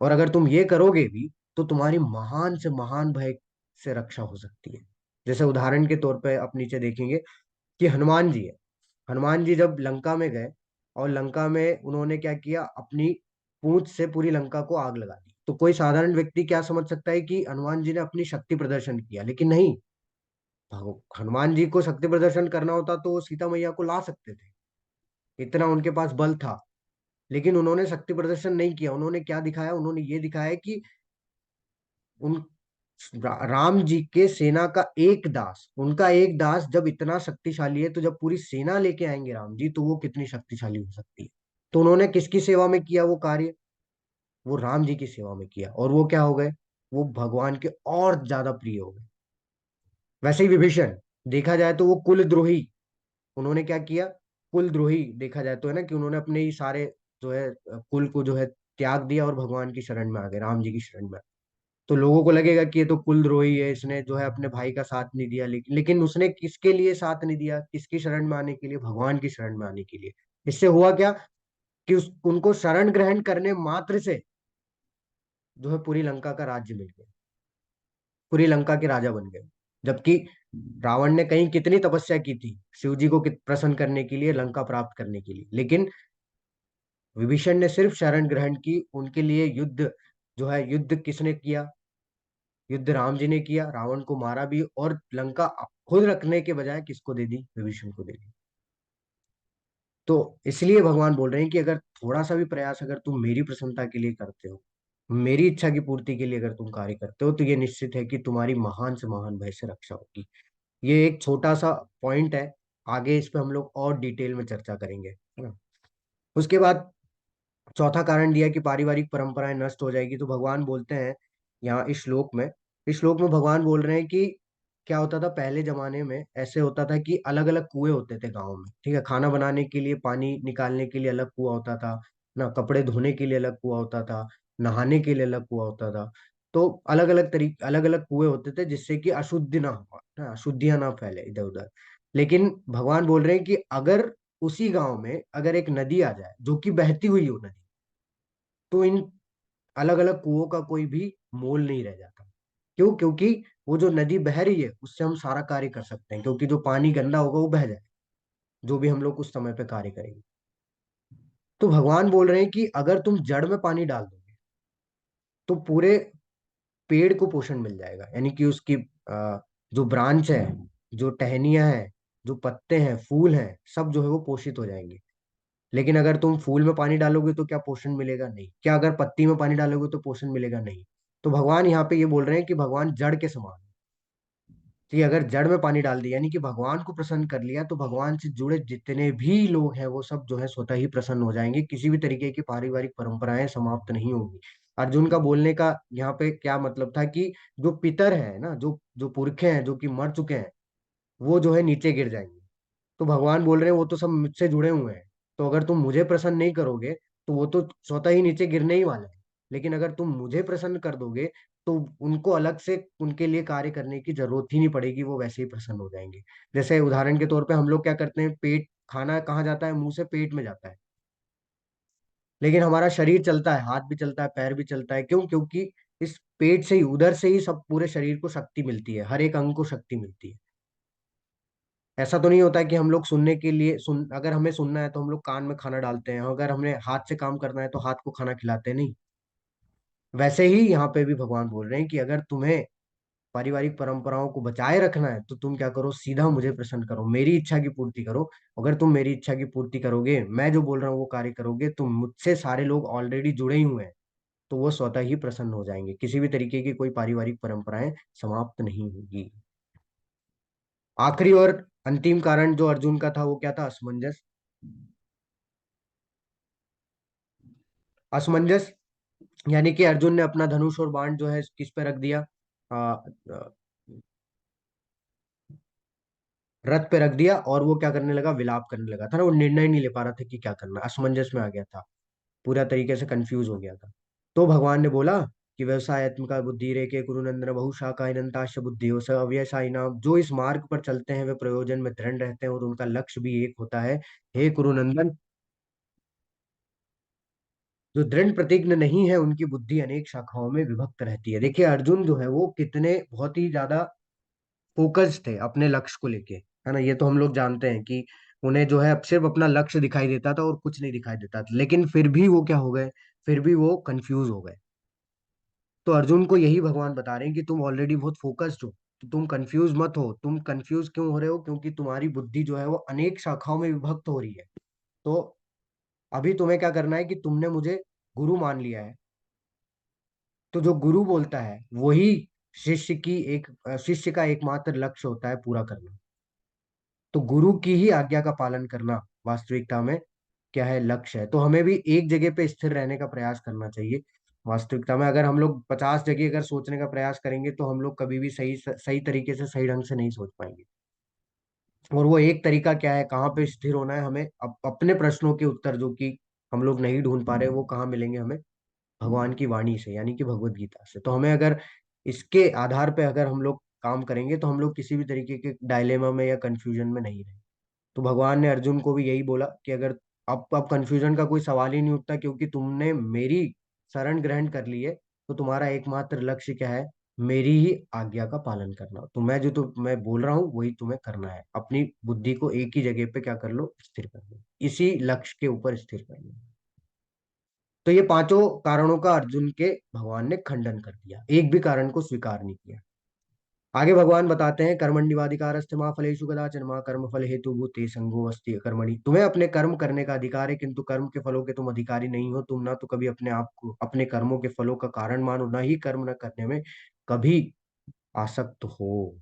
और अगर तुम ये करोगे भी तो तुम्हारी महान से महान भय से रक्षा हो सकती है। जैसे उदाहरण के तौर पे आप नीचे देखेंगे कि हनुमान जी है। हनुमान जी जब लंका में गए और लंका में उन्होंने क्या किया, अपनी पूंछ से पूरी लंका को आग लगा दी। तो कोई साधारण व्यक्ति क्या समझ सकता है कि हनुमान जी ने अपनी शक्ति प्रदर्शन किया, लेकिन नहीं। हनुमान जी को शक्ति प्रदर्शन करना होता तो वो सीता मैया को ला सकते थे, इतना उनके पास बल था। लेकिन उन्होंने शक्ति प्रदर्शन नहीं किया। उन्होंने क्या दिखाया? उन्होंने ये दिखाया कि उन राम जी के सेना का एक दास, उनका एक दास जब इतना शक्तिशाली है तो जब पूरी सेना लेके आएंगे राम जी तो वो कितनी शक्तिशाली हो सकती है। तो उन्होंने किसकी सेवा में किया वो कार्य? वो राम जी की सेवा में किया, और वो क्या हो गए? वो भगवान के और ज्यादा प्रिय हो गए। वैसे ही विभीषण, देखा जाए तो वो कुलद्रोही, उन्होंने क्या किया? कुलद्रोही देखा जाए तो है ना, कि उन्होंने अपने ही सारे जो है कुल को जो है त्याग दिया और भगवान की शरण में आ गए, राम जी की शरण में। तो लोगों को लगेगा कि ये तो कुलद्रोही है, इसने जो है अपने भाई का साथ नहीं दिया। लेकिन उसने किसके लिए साथ नहीं दिया? किसकी शरण में आने के लिए? भगवान की शरण में आने के लिए। इससे हुआ क्या कि उनको शरण ग्रहण करने मात्र से जो है पूरी लंका का राज्य मिल गया, पूरी लंका के राजा बन गए। जबकि रावण ने कहीं कितनी तपस्या की थी शिव जी को प्रसन्न करने के लिए, लंका प्राप्त करने के लिए, लेकिन विभीषण ने सिर्फ शरण ग्रहण की। उनके लिए युद्ध जो है, युद्ध किसने किया? युद्ध राम जी ने किया, रावण को मारा भी, और लंका खुद रखने के बजाय किसको दे दी? विभीषण को दे दी। तो इसलिए भगवान बोल रहे हैं कि अगर थोड़ा सा भी प्रयास अगर तुम मेरी प्रसन्नता के लिए करते हो, मेरी इच्छा की पूर्ति के लिए अगर तुम कार्य करते हो तो ये निश्चित है कि तुम्हारी महान से महान भय से रक्षा होगी। ये एक छोटा सा पॉइंट है, आगे इस पे हम लोग और डिटेल में चर्चा करेंगे, है ना। उसके बाद चौथा कारण दिया कि पारिवारिक परंपराएं नष्ट हो जाएगी, तो भगवान बोलते हैं यहाँ इस श्लोक में भगवान बोल रहे हैं कि क्या होता था पहले जमाने में, ऐसे होता था कि अलग अलग कुएं होते थे गाँव में, ठीक है। खाना बनाने के लिए, पानी निकालने के लिए अलग कुआं होता था ना, कपड़े धोने के लिए अलग कुआं होता था, नहाने के लिए अलग कुआं होता था। तो अलग अलग कुएं होते थे, जिससे कि अशुद्धि ना हो, ना अशुद्धियां ना फैले इधर उधर। लेकिन भगवान बोल रहे हैं कि अगर उसी गांव में अगर एक नदी आ जाए जो कि बहती हुई हो नदी, तो इन अलग अलग कुओं का कोई भी मोल नहीं रह जाता। क्यों? क्योंकि वो जो नदी बह रही है उससे हम सारा कार्य कर सकते हैं, क्योंकि जो पानी गंदा होगा वो बह जाए, जो भी हम लोग उस समय पे कार्य करेंगे। तो भगवान बोल रहे हैं कि अगर तुम जड़ में पानी डाल दोगे तो पूरे पेड़ को पोषण मिल जाएगा, यानी कि उसकी जो ब्रांच है, जो टहनियां हैं, जो पत्ते हैं, फूल हैं, सब जो है वो पोषित हो जाएंगे। लेकिन अगर तुम फूल में पानी डालोगे तो क्या पोषण मिलेगा? नहीं। क्या अगर पत्ती में पानी डालोगे तो पोषण मिलेगा? नहीं। तो भगवान यहाँ पे ये बोल रहे हैं कि भगवान जड़ के समान है। कि अगर जड़ में पानी डाल दिया, यानी कि भगवान को प्रसन्न कर लिया, तो भगवान से जुड़े जितने भी लोग हैं वो सब जो है स्वतः ही प्रसन्न हो जाएंगे, किसी भी तरीके की पारिवारिक परंपराएं समाप्त नहीं होगी। अर्जुन का बोलने का यहाँ पे क्या मतलब था कि जो पितर है ना, जो जो पुरखे हैं, जो कि मर चुके हैं, वो जो है नीचे गिर जाएंगे। तो भगवान बोल रहे हैं वो तो सब मुझसे जुड़े हुए हैं, तो अगर तुम मुझे प्रसन्न नहीं करोगे तो वो तो स्वतः ही नीचे गिरने ही वाले हैं। लेकिन अगर तुम मुझे प्रसन्न कर दोगे तो उनको अलग से उनके लिए कार्य करने की जरूरत ही नहीं पड़ेगी, वो वैसे ही प्रसन्न हो जाएंगे। जैसे उदाहरण के तौर पे हम लोग क्या करते हैं, पेट, खाना कहाँ जाता है? मुंह से पेट में जाता है। लेकिन हमारा शरीर चलता है, हाथ भी चलता है, पैर भी चलता है। क्यों? क्योंकि इस पेट से ही, उधर से ही सब पूरे शरीर को शक्ति मिलती है, हर एक अंग को शक्ति मिलती है। ऐसा तो नहीं होता कि हम लोग सुनने के लिए अगर हमें सुनना है तो हम लोग कान में खाना डालते हैं, अगर हमें हाथ से काम करना है तो हाथ को खाना खिलाते हैं, नहीं। वैसे ही यहाँ पे भी भगवान बोल रहे हैं कि अगर तुम्हें पारिवारिक परंपराओं को बचाए रखना है तो तुम क्या करो, सीधा मुझे प्रसन्न करो, मेरी इच्छा की पूर्ति करो। अगर तुम मेरी इच्छा की पूर्ति करोगे, मैं जो बोल रहा हूँ वो कार्य करोगे, तो मुझसे सारे लोग ऑलरेडी जुड़े ही हुए हैं, तो वो स्वतः ही प्रसन्न हो जाएंगे, किसी भी तरीके की कोई पारिवारिक परंपराएं समाप्त नहीं होगी। आखिरी और अंतिम कारण जो अर्जुन का था वो क्या था? असमंजस। असमंजस यानी कि अर्जुन ने अपना धनुष और बाण जो है किस पे रख दिया? आ, आ, रथ पे रख दिया, और वो क्या करने लगा? विलाप करने लगा था ना, वो निर्णय नहीं ले पा रहा था कि क्या करना, असमंजस में आ गया था, पूरा तरीके से कंफ्यूज हो गया था। तो भगवान ने बोला कि व्यवसायत्मिका बुद्धि रे के कुरुनंदन बहुशाखा अनंताश बुद्धि स अव्यसायी नाम, जो इस मार्ग पर चलते हैं वे प्रयोजन में दृढ़ रहते हैं और उनका लक्ष्य भी एक होता है। हे कुरुनंदन, जो दृढ़ प्रतिज्ञ नहीं है उनकी बुद्धि अनेक शाखाओं में विभक्त रहती है। देखिए अर्जुन जो है वो कितने बहुत ही ज्यादा फोकस थे अपने लक्ष्य को लेके, है ना। ये तो हम लोग जानते हैं कि उन्हें जो है अब सिर्फ अपना लक्ष्य दिखाई देता था और कुछ नहीं दिखाई देता था, लेकिन फिर भी वो क्या हो गए? फिर भी वो कंफ्यूज हो गए। तो अर्जुन को यही भगवान बता रहे हैं कि तुम ऑलरेडी बहुत फोकस्ड हो, तो तुम कंफ्यूज मत हो। तुम कंफ्यूज क्यों हो रहे हो? क्योंकि तुम्हारी बुद्धि जो है वो अनेक शाखाओं में विभक्त हो रही है। तो अभी तुम्हें क्या करना है कि तुमने मुझे गुरु मान लिया है, तो जो गुरु बोलता है वही शिष्य का एकमात्र लक्ष्य होता है पूरा करना। तो गुरु की ही आज्ञा का पालन करना वास्तविकता में क्या है? लक्ष्य है। तो हमें भी एक जगह पे स्थिर रहने का प्रयास करना चाहिए। वास्तविकता में अगर हम लोग 50 जगह अगर सोचने का प्रयास करेंगे तो हम लोग कभी भी सही सही तरीके से, सही ढंग से नहीं सोच पाएंगे। और वो एक तरीका क्या है, कहाँ पे स्थिर होना है हमें? अपने प्रश्नों के उत्तर जो कि हम लोग नहीं ढूंढ पा रहे, वो कहाँ मिलेंगे हमें? भगवान की वाणी से, यानी कि भगवत गीता से। तो हमें अगर इसके आधार पे अगर हम लोग काम करेंगे तो हम लोग किसी भी तरीके के डायलेमा में या कंफ्यूजन में नहीं रहेंगे। तो भगवान ने अर्जुन को भी यही बोला कि अगर अब कंफ्यूजन का कोई सवाल ही नहीं उठता, क्योंकि तुमने मेरी शरण ग्रहण कर ली है, तो तुम्हारा एकमात्र लक्ष्य क्या है? मेरी ही आज्ञा का पालन करना। तो मैं बोल रहा हूँ वही तुम्हें करना है, अपनी बुद्धि को एक ही जगह पे क्या कर लो? स्थिर कर लो, इसी लक्ष्य के ऊपर स्थिर कर लो। तो ये पांचों कारणों का अर्जुन के भगवान ने खंडन कर दिया, एक भी कारण को स्वीकार नहीं किया। आगे भगवान बताते हैं, कर्मण्येवाधिकारस्ते मा फलेषु कदाचन मा कर्म फल हेतु भूते संगो अस्ति कर्मणि। तुम्हें अपने कर्म करने का अधिकार है, किंतु कर्म के फलों के तुम अधिकारी नहीं हो। तुम ना तो कभी अपने आप को अपने कर्मों के फलों का कारण मानो, ना ही कर्म न करने में कभी आसक्त हो।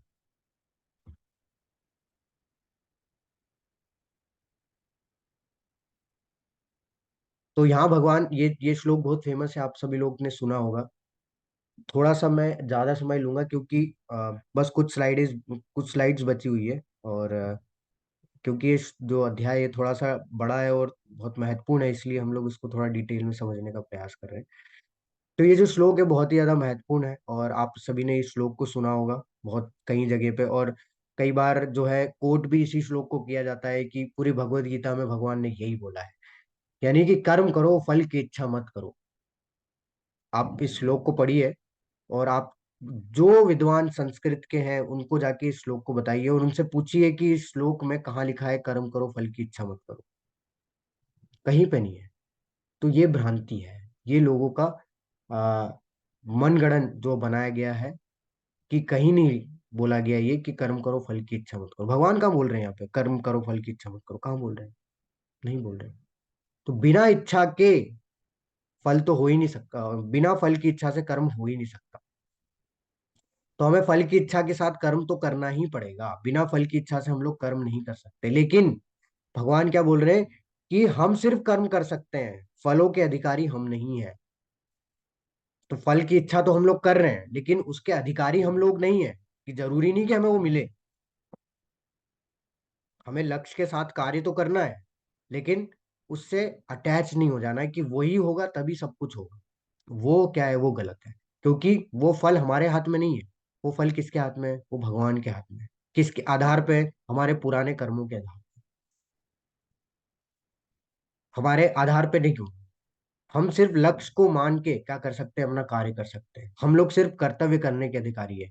तो यहाँ भगवान, ये श्लोक बहुत फेमस है, आप सभी लोग ने सुना होगा। थोड़ा सा मैं ज्यादा समय लूंगा, क्योंकि बस कुछ स्लाइड्स बची हुई है। और क्योंकि ये जो अध्याय है थोड़ा सा बड़ा है और बहुत महत्वपूर्ण है, इसलिए हम लोग इसको थोड़ा डिटेल में समझने का प्रयास कर रहे हैं। तो ये जो श्लोक है बहुत ही ज्यादा महत्वपूर्ण है, और आप सभी ने इस श्लोक को सुना होगा बहुत कई जगह पे। और कई बार जो है कोट भी इसी श्लोक को किया जाता है, कि पूरी भगवत गीता में भगवान ने यही बोला है, यानी कि कर्म करो, फल की इच्छा मत करो। आप इस श्लोक को पढ़िए, और आप जो विद्वान संस्कृत के हैं उनको जाके इस श्लोक को बताइए, और उनसे पूछिए कि इस श्लोक में कहाँ लिखा है कर्म करो, फल की इच्छा मत करो। कहीं पे नहीं है। तो ये भ्रांति है, ये लोगों का आ, मनगढ़ंत जो बनाया गया है, कि कहीं नहीं बोला गया ये कि कर्म करो, फल की इच्छा मत करो। भगवान कहाँ बोल रहे हैं यहाँ पे कर्म करो, फल की इच्छा मत करो? कहाँ बोल रहे हैं? नहीं बोल रहे। तो बिना इच्छा के फल तो हो ही नहीं सकता, और बिना फल की इच्छा से कर्म हो ही नहीं सकता। तो हमें फल की इच्छा के साथ कर्म तो करना ही पड़ेगा, बिना फल की इच्छा से हम लोग कर्म नहीं कर सकते। लेकिन भगवान क्या बोल रहे हैं, कि हम सिर्फ कर्म कर सकते हैं, फलों के अधिकारी हम नहीं है। तो फल की इच्छा तो हम लोग कर रहे हैं, लेकिन उसके अधिकारी हम लोग नहीं है, कि जरूरी नहीं कि हमें वो मिले। हमें लक्ष्य के साथ कार्य तो करना है, लेकिन उससे अटैच नहीं हो जाना है कि वही होगा तभी सब कुछ होगा। वो क्या है, वो गलत है। क्योंकि वो फल हमारे हाथ में नहीं है। वो फल किसके हाथ में है? वो भगवान के हाथ में है। किसके आधार पे? हमारे पुराने कर्मों के आधार, हमारे आधार पे नहीं। क्यों? हम सिर्फ लक्ष्य को मान के क्या कर सकते हैं, अपना कार्य कर सकते हैं। हम लोग सिर्फ कर्तव्य करने के अधिकारी है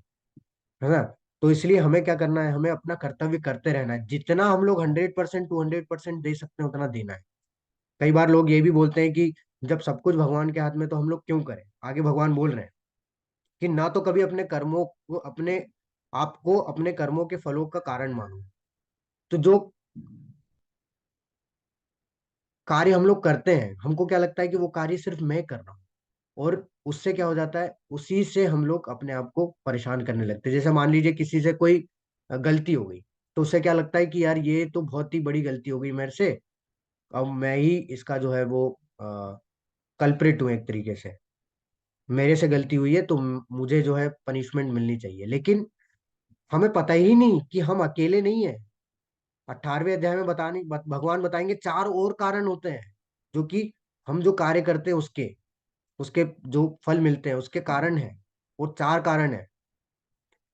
ना? तो इसलिए हमें क्या करना है, हमें अपना कर्तव्य करते रहना है। जितना हम लोग 100%, 200% दे सकते हैं उतना देना है। कई बार लोग ये भी बोलते हैं कि जब सब कुछ भगवान के हाथ में, तो हम लोग क्यों करें? आगे भगवान बोल रहे हैं कि ना तो कभी अपने कर्मों को, अपने आपको अपने कर्मों के फलों का कारण मानो। तो जो कार्य हम लोग करते हैं, हमको क्या लगता है कि वो कार्य सिर्फ मैं कर रहा हूँ, और उससे क्या हो जाता है, उसी से हम लोग अपने आप को परेशान करने लगते हैं। जैसे मान लीजिए किसी से कोई गलती हो गई, तो उससे क्या लगता है कि यार ये तो बहुत ही बड़ी गलती हो गई मेरे से, अब मैं ही इसका जो है वो कल्प्रिट हूँ एक तरीके से। मेरे से गलती हुई है तो मुझे जो है पनिशमेंट मिलनी चाहिए। लेकिन हमें पता ही नहीं कि हम अकेले नहीं है। 18वें अध्याय में भगवान बताएंगे चार और कारण होते हैं, जो कि हम जो कार्य करते हैं उसके उसके जो फल मिलते हैं उसके कारण है। वो चार कारण है।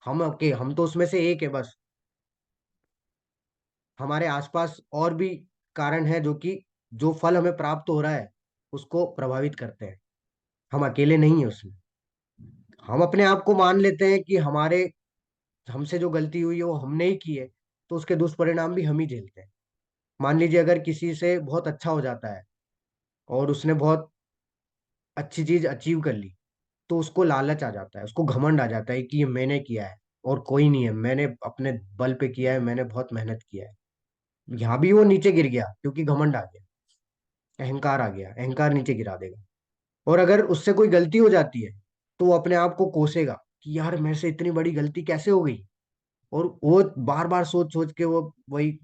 हम तो उसमें से एक है बस। हमारे आसपास और भी कारण है, जो कि जो फल हमें प्राप्त हो रहा है उसको प्रभावित करते हैं। हम अकेले नहीं है उसमें। हम अपने आप को मान लेते हैं कि हमारे हमसे जो गलती हुई है वो हमने ही की है, तो उसके दुष्परिणाम भी हम ही झेलते हैं। मान लीजिए अगर किसी से बहुत अच्छा हो जाता है, और उसने बहुत अच्छी चीज अचीव कर ली, तो उसको लालच आ जाता है, उसको घमंड आ जाता है कि ये मैंने किया है और कोई नहीं है, मैंने अपने बल पे किया है, मैंने बहुत मेहनत किया है। यहाँ भी वो नीचे गिर गया, क्योंकि घमंड आ गया, अहंकार आ गया, अहंकार नीचे गिरा देगा। और अगर उससे कोई गलती हो जाती है, तो वो अपने आप को कोसेगा कि यार मेरे से इतनी बड़ी गलती कैसे हो गई। और वो बार बार सोच सोच के वो वही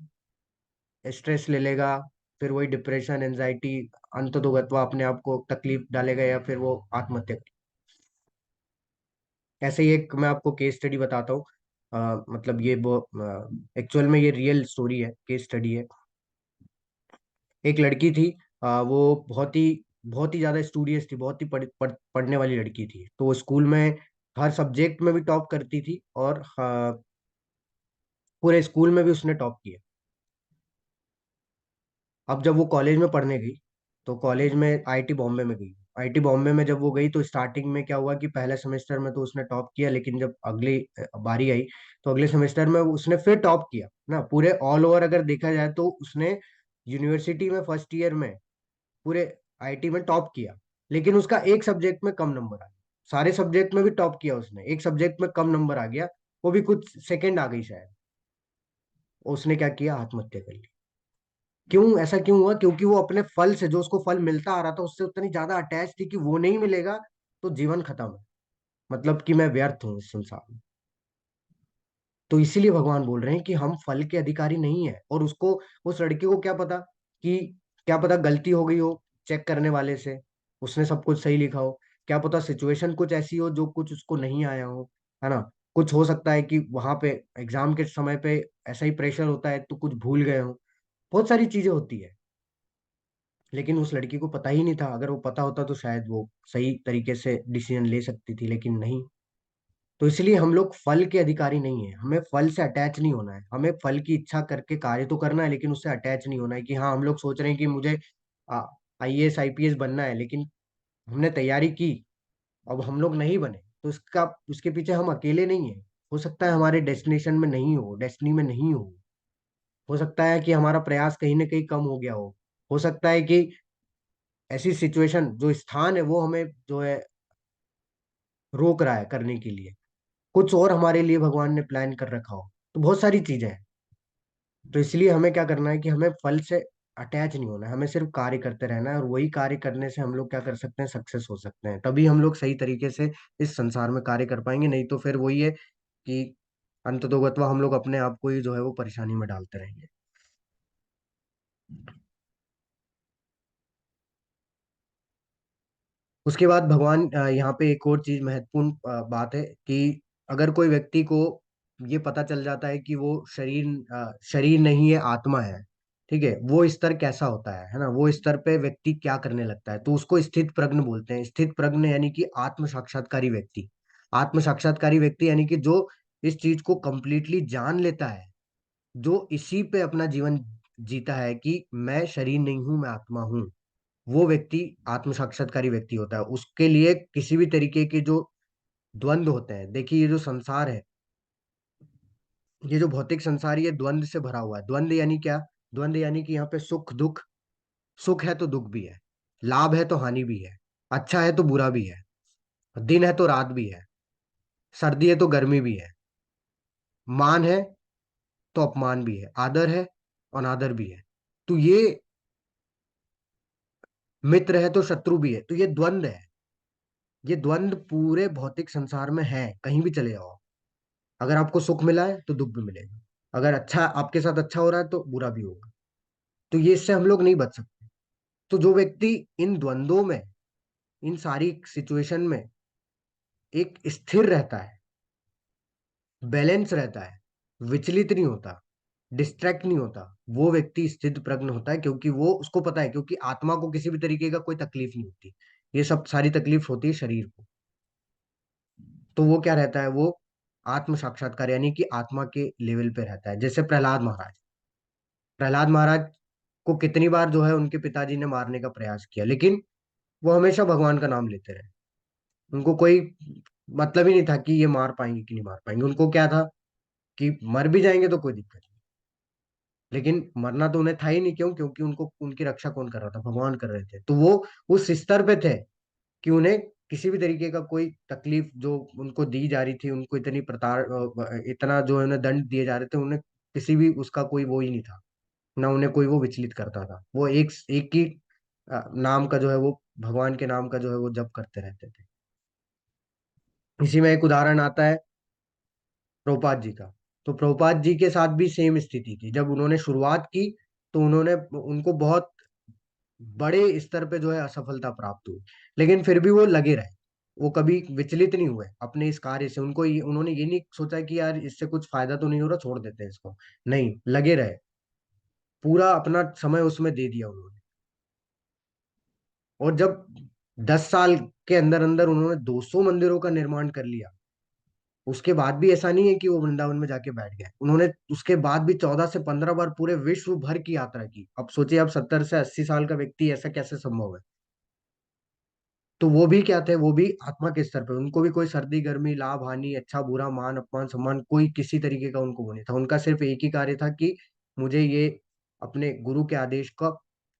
स्ट्रेस ले लेगा, फिर वही डिप्रेशन, एंजाइटी, अंततोगत्वा अपने आप को तकलीफ डालेगा, या फिर वो आत्महत्या। ऐसे ही एक मैं आपको केस स्टडी बताता हूँ। मतलब ये वो एक्चुअल में ये रियल स्टोरी है, केस स्टडी है। एक लड़की थी, वो बहुत ही ज्यादा स्टूडियस थी, बहुत ही पढ़ने वाली लड़की थी। तो वो स्कूल में हर सब्जेक्ट में भी टॉप करती थी, और पूरे स्कूल में भी उसने टॉप किया। अब जब वो कॉलेज में पढ़ने गई, तो कॉलेज में आईआईटी बॉम्बे में गई। आईआईटी बॉम्बे में जब वो गई, तो स्टार्टिंग में क्या हुआ कि पहले सेमेस्टर में तो उसने टॉप किया, लेकिन जब अगली बारी आई, तो अगले सेमेस्टर में उसने फिर टॉप किया ना। पूरे ऑल ओवर अगर देखा जाए, तो उसने यूनिवर्सिटी में फर्स्ट ईयर में पूरे आईआईटी में टॉप किया। लेकिन उसका एक सब्जेक्ट में कम नंबर आ गया। सारे सब्जेक्ट में भी टॉप किया उसने, एक सब्जेक्ट में कम नंबर आ गया। वो भी कुछ सेकंड आ गई शायद, और उसने क्या किया, आत्महत्या कर ली। क्यों, ऐसा क्यों हुआ? क्योंकि वो अपने फल से, जो उसको फल मिलता आ रहा था, उससे उतनी ज्यादा अटैच थी कि वो नहीं मिलेगा तो जीवन खत्म है, मतलब कि मैं व्यर्थ हूँ इस संसार में। तो इसीलिए भगवान बोल रहे हैं कि हम फल के अधिकारी नहीं है। और उसको, उस लड़के को क्या पता कि, क्या पता गलती हो गई हो चेक करने वाले से, उसने सब कुछ सही लिखा हो, क्या पता सिचुएशन कुछ ऐसी हो जो कुछ उसको नहीं आया हो, है ना। कुछ हो सकता है कि वहां पे एग्जाम के समय पे ऐसा ही प्रेशर होता है तो कुछ भूल गए हो, बहुत सारी चीजें होती है। लेकिन उस लड़की को पता ही नहीं था, अगर वो पता होता तो शायद वो सही तरीके से डिसीजन ले सकती थी, लेकिन नहीं। तो इसलिए हम लोग फल के अधिकारी नहीं है, हमें फल से अटैच नहीं होना है, हमें फल की इच्छा करके कार्य तो करना है, लेकिन उससे अटैच नहीं होना है कि हाँ हम लोग सोच रहे हैं कि मुझे आईएएस आईपीएस बनना है, लेकिन हमने तैयारी की, अब हम लोग नहीं बने, तो उसका, उसके पीछे हम अकेले नहीं है। हो सकता है हमारे डेस्टिनेशन में नहीं हो, डेस्टिनी में नहीं हो सकता है कि हमारा प्रयास कहीं ना कहीं कम हो गया हो सकता है कि ऐसी सिचुएशन, जो स्थान है वो हमें जो है रोक रहा है करने के लिए, कुछ और हमारे लिए भगवान ने प्लान कर रखा हो, तो बहुत सारी चीजें हैं। तो इसलिए हमें क्या करना है कि हमें फल से अटैच नहीं होना है, हमें सिर्फ कार्य करते रहना है, और वही कार्य करने से हम लोग क्या कर सकते हैं, सक्सेस हो सकते हैं। तभी हम लोग सही तरीके से इस संसार में कार्य कर पाएंगे, नहीं तो फिर वही है कि अंततोगत्वा हम लोग अपने आप को ही जो है वो परेशानी में डालते रहेंगे। उसके बाद भगवान यहाँ पे एक और चीज महत्वपूर्ण बात है कि अगर कोई व्यक्ति को ये पता चल जाता है कि वो शरीर नहीं है, आत्मा है, ठीक है, वो स्तर कैसा होता है ना, वो स्तर पे व्यक्ति क्या करने लगता है, तो उसको स्थित प्रज्ञ बोलते हैं। स्थित प्रज्ञ यानी कि आत्म साक्षात्कारी व्यक्ति। आत्म साक्षात्कारी व्यक्ति यानी कि जो इस चीज को कंप्लीटली जान लेता है, जो इसी पे अपना जीवन जीता है कि मैं शरीर नहीं हूं, मैं आत्मा हूँ, वो व्यक्ति आत्म साक्षात्कारी व्यक्ति होता है। उसके लिए किसी भी तरीके के जो द्वंद्व होते हैं, देखिए ये जो संसार है, ये जो भौतिक संसार, ये द्वंद्व से भरा हुआ है। द्वंद्व यानी क्या? द्वंद्व यानी कि यहाँ पे सुख दुख, सुख है तो दुख भी है, लाभ है तो हानि भी है, अच्छा है तो बुरा भी है, दिन है तो रात भी है, सर्दी है तो गर्मी भी है, मान है तो अपमान भी है, आदर है अनादर भी है। तो ये मित्र है तो शत्रु भी है, तो ये द्वंद्व है। ये द्वंद्व पूरे भौतिक संसार में है, कहीं भी चले जाओ। अगर आपको सुख मिला है तो दुख भी मिलेगा, अगर अच्छा आपके साथ अच्छा हो रहा है तो बुरा भी होगा। तो ये, इससे हम लोग नहीं बच सकते। तो जो व्यक्ति इन द्वंद्वों में, इन सारी सिचुएशन में एक स्थिर रहता है, बैलेंस रहता है, विचलित नहीं होता, डिस्ट्रैक्ट नहीं होता, वो व्यक्ति स्थित प्रज्ञ होता है, क्योंकि वो, उसको पता है, क्योंकि आत्मा को किसी भी तरीके का कोई तकलीफ नहीं होती, ये सब सारी तकलीफ होती है शरीर को। तो वो क्या रहता है, वो आत्म साक्षात्कार यानी कि आत्मा के लेवल पे रहता है। जैसे प्रहलाद महाराज, प्रहलाद महाराज को कितनी बार जो है उनके पिताजी ने मारने का प्रयास किया, लेकिन वो हमेशा भगवान का नाम लेते रहे। उनको कोई मतलब ही नहीं था कि ये मार पाएंगे कि नहीं मार पाएंगे, उनको क्या था कि मर भी जाएंगे तो कोई दिक्कत नहीं। लेकिन मरना तो उन्हें था ही नहीं, क्यों? क्योंकि उनको, उनकी रक्षा कौन कर रहा था, भगवान कर रहे थे। तो वो उस स्तर पे थे कि उन्हें किसी भी तरीके का कोई तकलीफ जो उनको दी जा रही थी, उनको इतनी इतना जो है उन्हें दंड दिए जा रहे थे, उन्हें किसी भी उसका कोई वो ही नहीं था, ना उन्हें कोई वो विचलित करता था। वो एक एक ही नाम का जो है वो, भगवान के नाम का जो है वो जप करते रहते थे। इसी में एक उदाहरण आता है प्रभुपाद जी का। तो प्रभुपाद जी के साथ भी सेम स्थिति थी, जब उन्होंने शुरुआत की तो उन्होंने, उनको बहुत बड़े स्तर पे जो है असफलता प्राप्त हुई, लेकिन फिर भी वो लगे रहे, वो कभी विचलित नहीं हुए अपने इस कार्य से। उन्होंने ये नहीं सोचा कि यार इससे कुछ फायदा तो नहीं हो रहा, छोड़ देते हैं इसको, नहीं, लगे रहे, पूरा अपना समय उसमें दे दिया उन्होंने। और जब 10 साल के अंदर अंदर उन्होंने 200 मंदिरों का निर्माण कर लिया, उसके बाद भी ऐसा नहीं है कि वो वृंदावन में जाके बैठ गए, उन्होंने उसके बाद भी 14 से 15 बार पूरे विश्व भर की यात्रा की। अब सोचिए, अब 70 से 80 साल का व्यक्ति, ऐसा कैसे संभव है? तो वो भी क्या थे, वो भी आत्मा के स्तर पे, उनको भी कोई सर्दी गर्मी, लाभ हानि, अच्छा बुरा, मान अपमान, सम्मान, कोई किसी तरीके का उनको वो नहीं था। उनका सिर्फ एक ही कार्य था कि मुझे ये अपने गुरु के आदेश का,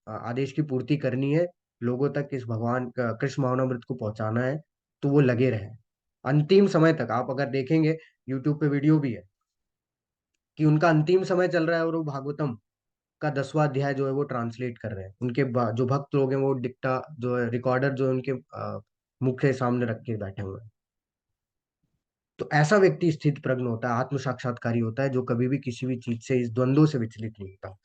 आदेश की पूर्ति करनी है, लोगों तक इस भगवान का कृष्ण भावनामृत को पहुंचाना है। तो वो लगे रहे। अंतिम समय तक आप अगर देखेंगे, यूट्यूब पे वीडियो भी है कि उनका अंतिम समय चल रहा है और वो भागवतम का 10वां अध्याय जो है वो ट्रांसलेट कर रहे हैं। उनके जो भक्त लोग हैं वो डिक्टा जो है रिकॉर्डर जो है उनके मुख के सामने रख के बैठे हुए हैं। तो ऐसा व्यक्ति स्थित प्रज्ञ होता है, आत्म साक्षात्कारी होता है, जो कभी भी किसी भी चीज से, इस द्वंद्व से विचलित नहीं होता।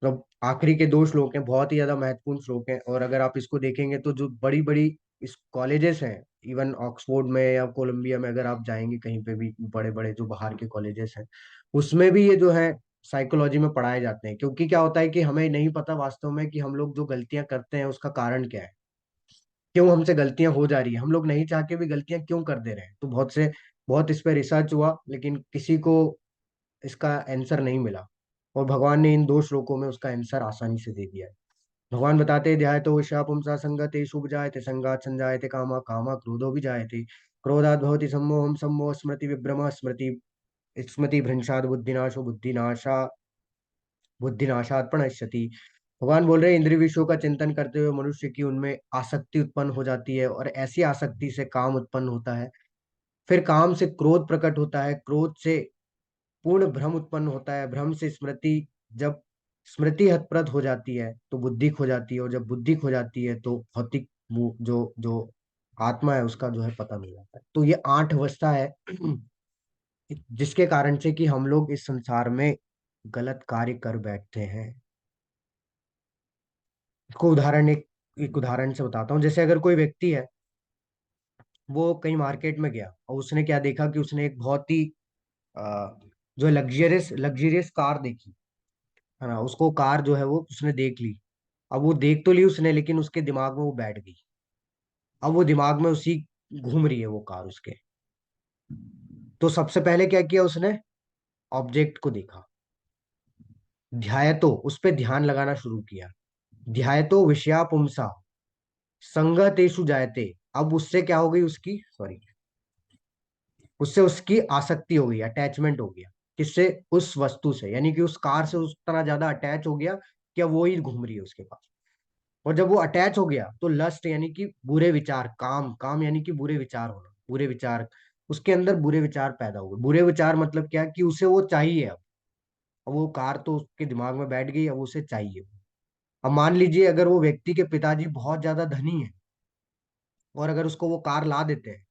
तो आखिरी के 2 श्लोक हैं, बहुत ही ज्यादा महत्वपूर्ण श्लोक हैं, और अगर आप इसको देखेंगे तो जो बड़ी बड़ी इस कॉलेजेस हैं, इवन ऑक्सफोर्ड में या कोलंबिया में अगर आप जाएंगे कहीं पे भी, बड़े बड़े जो बाहर के कॉलेजेस हैं, उसमें भी ये जो है साइकोलॉजी में पढ़ाए जाते हैं। क्योंकि क्या होता है कि हमें नहीं पता वास्तव में कि हम लोग जो गलतियां करते हैं उसका कारण क्या है, क्यों हमसे गलतियां हो जा रही है, हम लोग नहीं चाह के भी गलतियां क्यों कर दे रहे हैं। तो बहुत इस पर रिसर्च हुआ, लेकिन किसी को इसका आंसर नहीं मिला, और भगवान ने इन 2 श्लोकों में उसका आंसर आसानी से दे दिया है। भगवान बताते हैं, ध्यायतो विषया पुंसा संगते शुभ जायते, संगात संजायते कामा, कामा क्रोधो भी जायते, क्रोधात् भवति सम्मोहम, सम्मोह स्मृति विभ्रम, स्मृति स्मृति भ्रंशात् बुद्धिनाशो, बुद्धिनाशात् प्रणश्यति। भगवान बोल रहे हैं, इंद्रिय विषयों का चिंतन करते हुए मनुष्य की उनमें आसक्ति उत्पन्न हो जाती है, और ऐसी आसक्ति से काम उत्पन्न होता है, फिर काम से क्रोध प्रकट होता है, क्रोध से पूर्ण भ्रम उत्पन्न होता है, भ्रम से स्मृति, जब स्मृति हतप्रत हो जाती है तो बुद्धि खो जाती है, और जब बुद्धि खो जाती है तो भौतिक जो जो आत्मा है उसका जो है पता नहीं जाता है। तो ये 8 अवस्था है जिसके कारण से कि हम लोग इस संसार में गलत कार्य कर बैठते हैं। इसको एक उदाहरण से बताता हूँ। जैसे अगर कोई व्यक्ति है, वो कहीं मार्केट में गया और उसने क्या देखा कि उसने एक बहुत ही अ, जो लग्जरियस लग्जरियस कार देखी, है ना, उसको कार जो है वो उसने देख ली। अब वो देख तो ली उसने, लेकिन उसके दिमाग में वो बैठ गई। अब वो दिमाग में उसी घूम रही है वो कार उसके। तो सबसे पहले क्या किया उसने, ऑब्जेक्ट को देखा, ध्यायतो, उस पे ध्यान लगाना शुरू किया। ध्यायतो विषया पुंसा संगतेषु जायते। अब उससे क्या हो गई, उसकी सॉरी, उससे उसकी आसक्ति हो गई, अटैचमेंट हो गया। किससे, उस वस्तु से, यानी कि उस कार से उस तरह ज्यादा अटैच हो गया कि अब वो ही घूम रही है उसके पास। और जब वो अटैच हो गया तो लस्ट यानी कि बुरे विचार, काम, काम यानी कि बुरे विचार होना, बुरे विचार, उसके अंदर बुरे विचार पैदा हुए। बुरे विचार मतलब क्या, कि उसे वो चाहिए अब वो कार तो उसके दिमाग में बैठ गई, अब उसे चाहिए। अब मान लीजिए अगर वो व्यक्ति के पिताजी बहुत ज्यादा धनी है, और अगर उसको वो कार ला देते हैं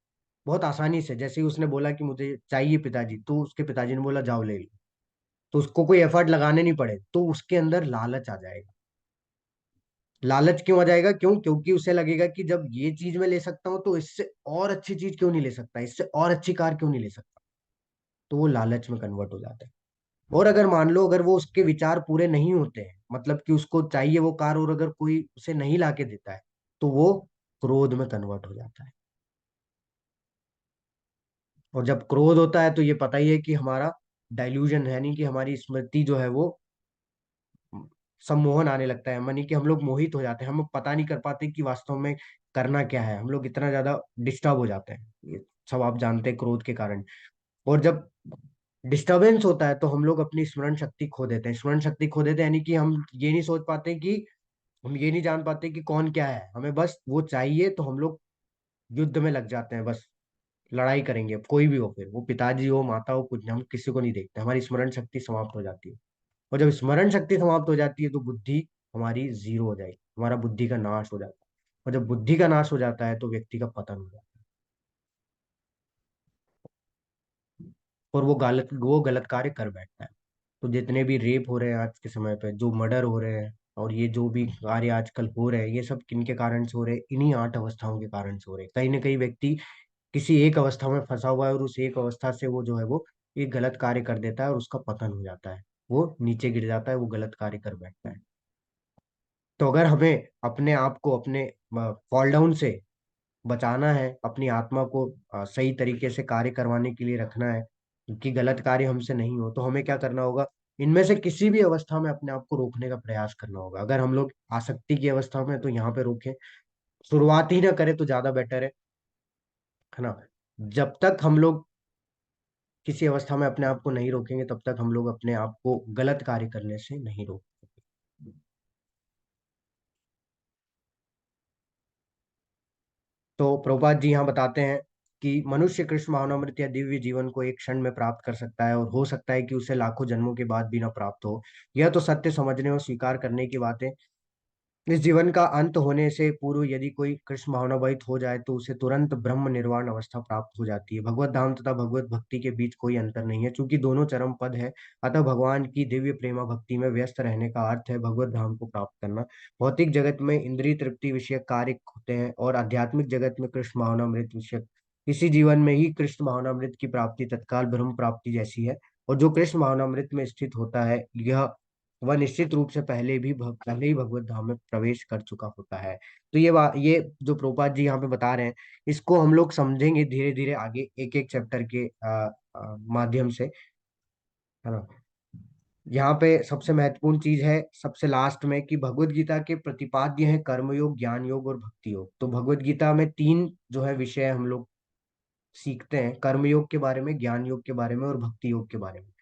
बहुत आसानी से, जैसे ही उसने बोला कि मुझे चाहिए पिताजी, तो उसके पिताजी ने बोला जाओ ले लो, तो उसको कोई एफर्ट लगाने नहीं पड़े, तो उसके अंदर लालच आ जाएगा। लालच क्यों आ जाएगा, क्योंकि उसे लगेगा कि जब ये चीज मैं ले सकता हूँ तो इससे और अच्छी चीज क्यों नहीं ले सकता, इससे और अच्छी कार क्यों नहीं ले सकता। तो वो लालच में कन्वर्ट हो जाता है। और अगर मान लो अगर वो उसके विचार पूरे नहीं होते हैं, मतलब कि उसको चाहिए वो कार, और अगर कोई उसे नहीं लाके देता है, तो वो क्रोध में कन्वर्ट हो जाता है। और जब क्रोध होता है तो ये पता ही है कि हमारा डाइल्यूजन है, नहीं कि हमारी स्मृति जो है वो सम्मोहन आने लगता है, मानी कि हम लोग मोहित हो जाते हैं, हम लोग पता नहीं कर पाते कि वास्तव में करना क्या है, हम लोग इतना ज्यादा डिस्टर्ब हो जाते हैं। ये सब आप जानते हैं क्रोध के कारण। और जब डिस्टरबेंस होता है तो हम लोग अपनी स्मरण शक्ति खो देते हैं, स्मरण शक्ति खो देते हैं, यानी कि हम ये नहीं सोच पाते कि, हम ये नहीं जान पाते कि कौन क्या है, हमें बस वो चाहिए, तो हम लोग युद्ध में लग जाते हैं, बस लड़ाई करेंगे, अब कोई भी हो, फिर वो पिताजी हो, माता हो, कुछ नहीं, हम किसी को नहीं देखते, हमारी स्मरण शक्ति समाप्त हो जाती है। और जब स्मरण शक्ति समाप्त हो जाती है तो बुद्धि हमारी जीरो हो जाएगी, हमारा बुद्धि का नाश हो जाता है। और जब बुद्धि का नाश हो जाता है तो व्यक्ति का पतन हो जाता है, और वो गलत कार्य कर बैठता है। तो जितने भी रेप हो रहे हैं आज के समय पे, जो मर्डर हो रहे हैं, और ये जो भी कार्य आजकल हो रहे हैं, ये सब किन के कारण से हो रहे हैं, इन्हीं 8 अवस्थाओं के कारण से हो रहे हैं। कहीं ना कहीं व्यक्ति किसी एक अवस्था में फंसा हुआ है, और उस एक अवस्था से वो जो है वो एक गलत कार्य कर देता है, और उसका पतन हो जाता है, वो नीचे गिर जाता है, वो गलत कार्य कर बैठता है। तो अगर हमें अपने आप को अपने फॉल डाउन से बचाना है, अपनी आत्मा को सही तरीके से कार्य करवाने के लिए रखना है, कि गलत कार्य हमसे नहीं हो, तो हमें क्या करना होगा, इनमें से किसी भी अवस्था में अपने आप को रोकने का प्रयास करना होगा। अगर हम लोग आसक्ति की अवस्था में हैं, तो यहाँ पे रोकें, शुरुआत ही ना करें तो ज्यादा बेटर है ना। जब तक हम लोग किसी अवस्था में अपने आप को नहीं रोकेंगे, तब तक हम लोग अपने आप को गलत कार्य करने से नहीं रोक सकते। तो प्रभुपाद जी यहाँ बताते हैं कि मनुष्य कृष्ण भावनामृत या दिव्य जीवन को एक क्षण में प्राप्त कर सकता है, और हो सकता है कि उसे लाखों जन्मों के बाद भी ना प्राप्त हो। यह तो सत्य समझने और स्वीकार करने की बात है। इस जीवन का अंत होने से पूर्व यदि कोई कृष्ण भावनावहित हो जाए तो उसे तुरंत ब्रह्म निर्वाण अवस्था प्राप्त हो जाती है। भगवत धाम तथा भगवत भक्ति के बीच कोई अंतर नहीं है, क्योंकि दोनों चरम पद है। अतः भगवान की दिव्य प्रेमा भक्ति में व्यस्त रहने का अर्थ है भगवत धाम को प्राप्त करना। भौतिक जगत में इंद्रिय तृप्ति विषयक कार्य होते हैं, और आध्यात्मिक जगत में कृष्ण भावनामृत विषयक। इसी जीवन में ही कृष्ण भावनामृत की प्राप्ति तत्काल ब्रह्म प्राप्ति जैसी है। और जो कृष्ण भावनामृत में स्थित होता है, यह वह निश्चित रूप से पहले ही भगवत धाम में प्रवेश कर चुका होता है। तो ये जो प्रोपात जी यहाँ पे बता रहे हैं, इसको हम लोग समझेंगे धीरे धीरे आगे एक एक चैप्टर के माध्यम से, है ना। यहाँ पे सबसे महत्वपूर्ण चीज है सबसे लास्ट में कि भगवत गीता के प्रतिपाद्य है कर्मयोग, ज्ञान योग और भक्ति योग। तो भगवत गीता में तीन जो है विषय हम लोग सीखते हैं, कर्मयोग के बारे में, ज्ञान योग के बारे में और भक्ति योग के बारे में।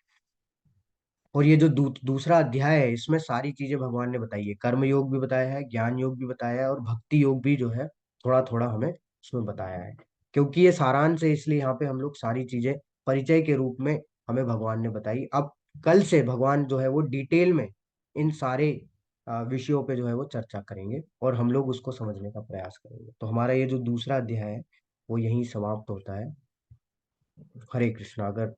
और ये जो दूसरा अध्याय है, इसमें सारी चीजें भगवान ने बताई है, कर्म योग भी बताया है, ज्ञान योग भी बताया है, और भक्ति योग भी जो है थोड़ा थोड़ा हमें उसमें बताया है। क्योंकि ये सारांश है, इसलिए यहाँ पे हम लोग सारी चीजें परिचय के रूप में हमें भगवान ने बताई। अब कल से भगवान जो है वो डिटेल में इन सारे विषयों पे जो है वो चर्चा करेंगे, और हम लोग उसको समझने का प्रयास करेंगे। तो हमारा ये जो दूसरा अध्याय है वो यहीं समाप्त होता है। हरे कृष्णा। अगर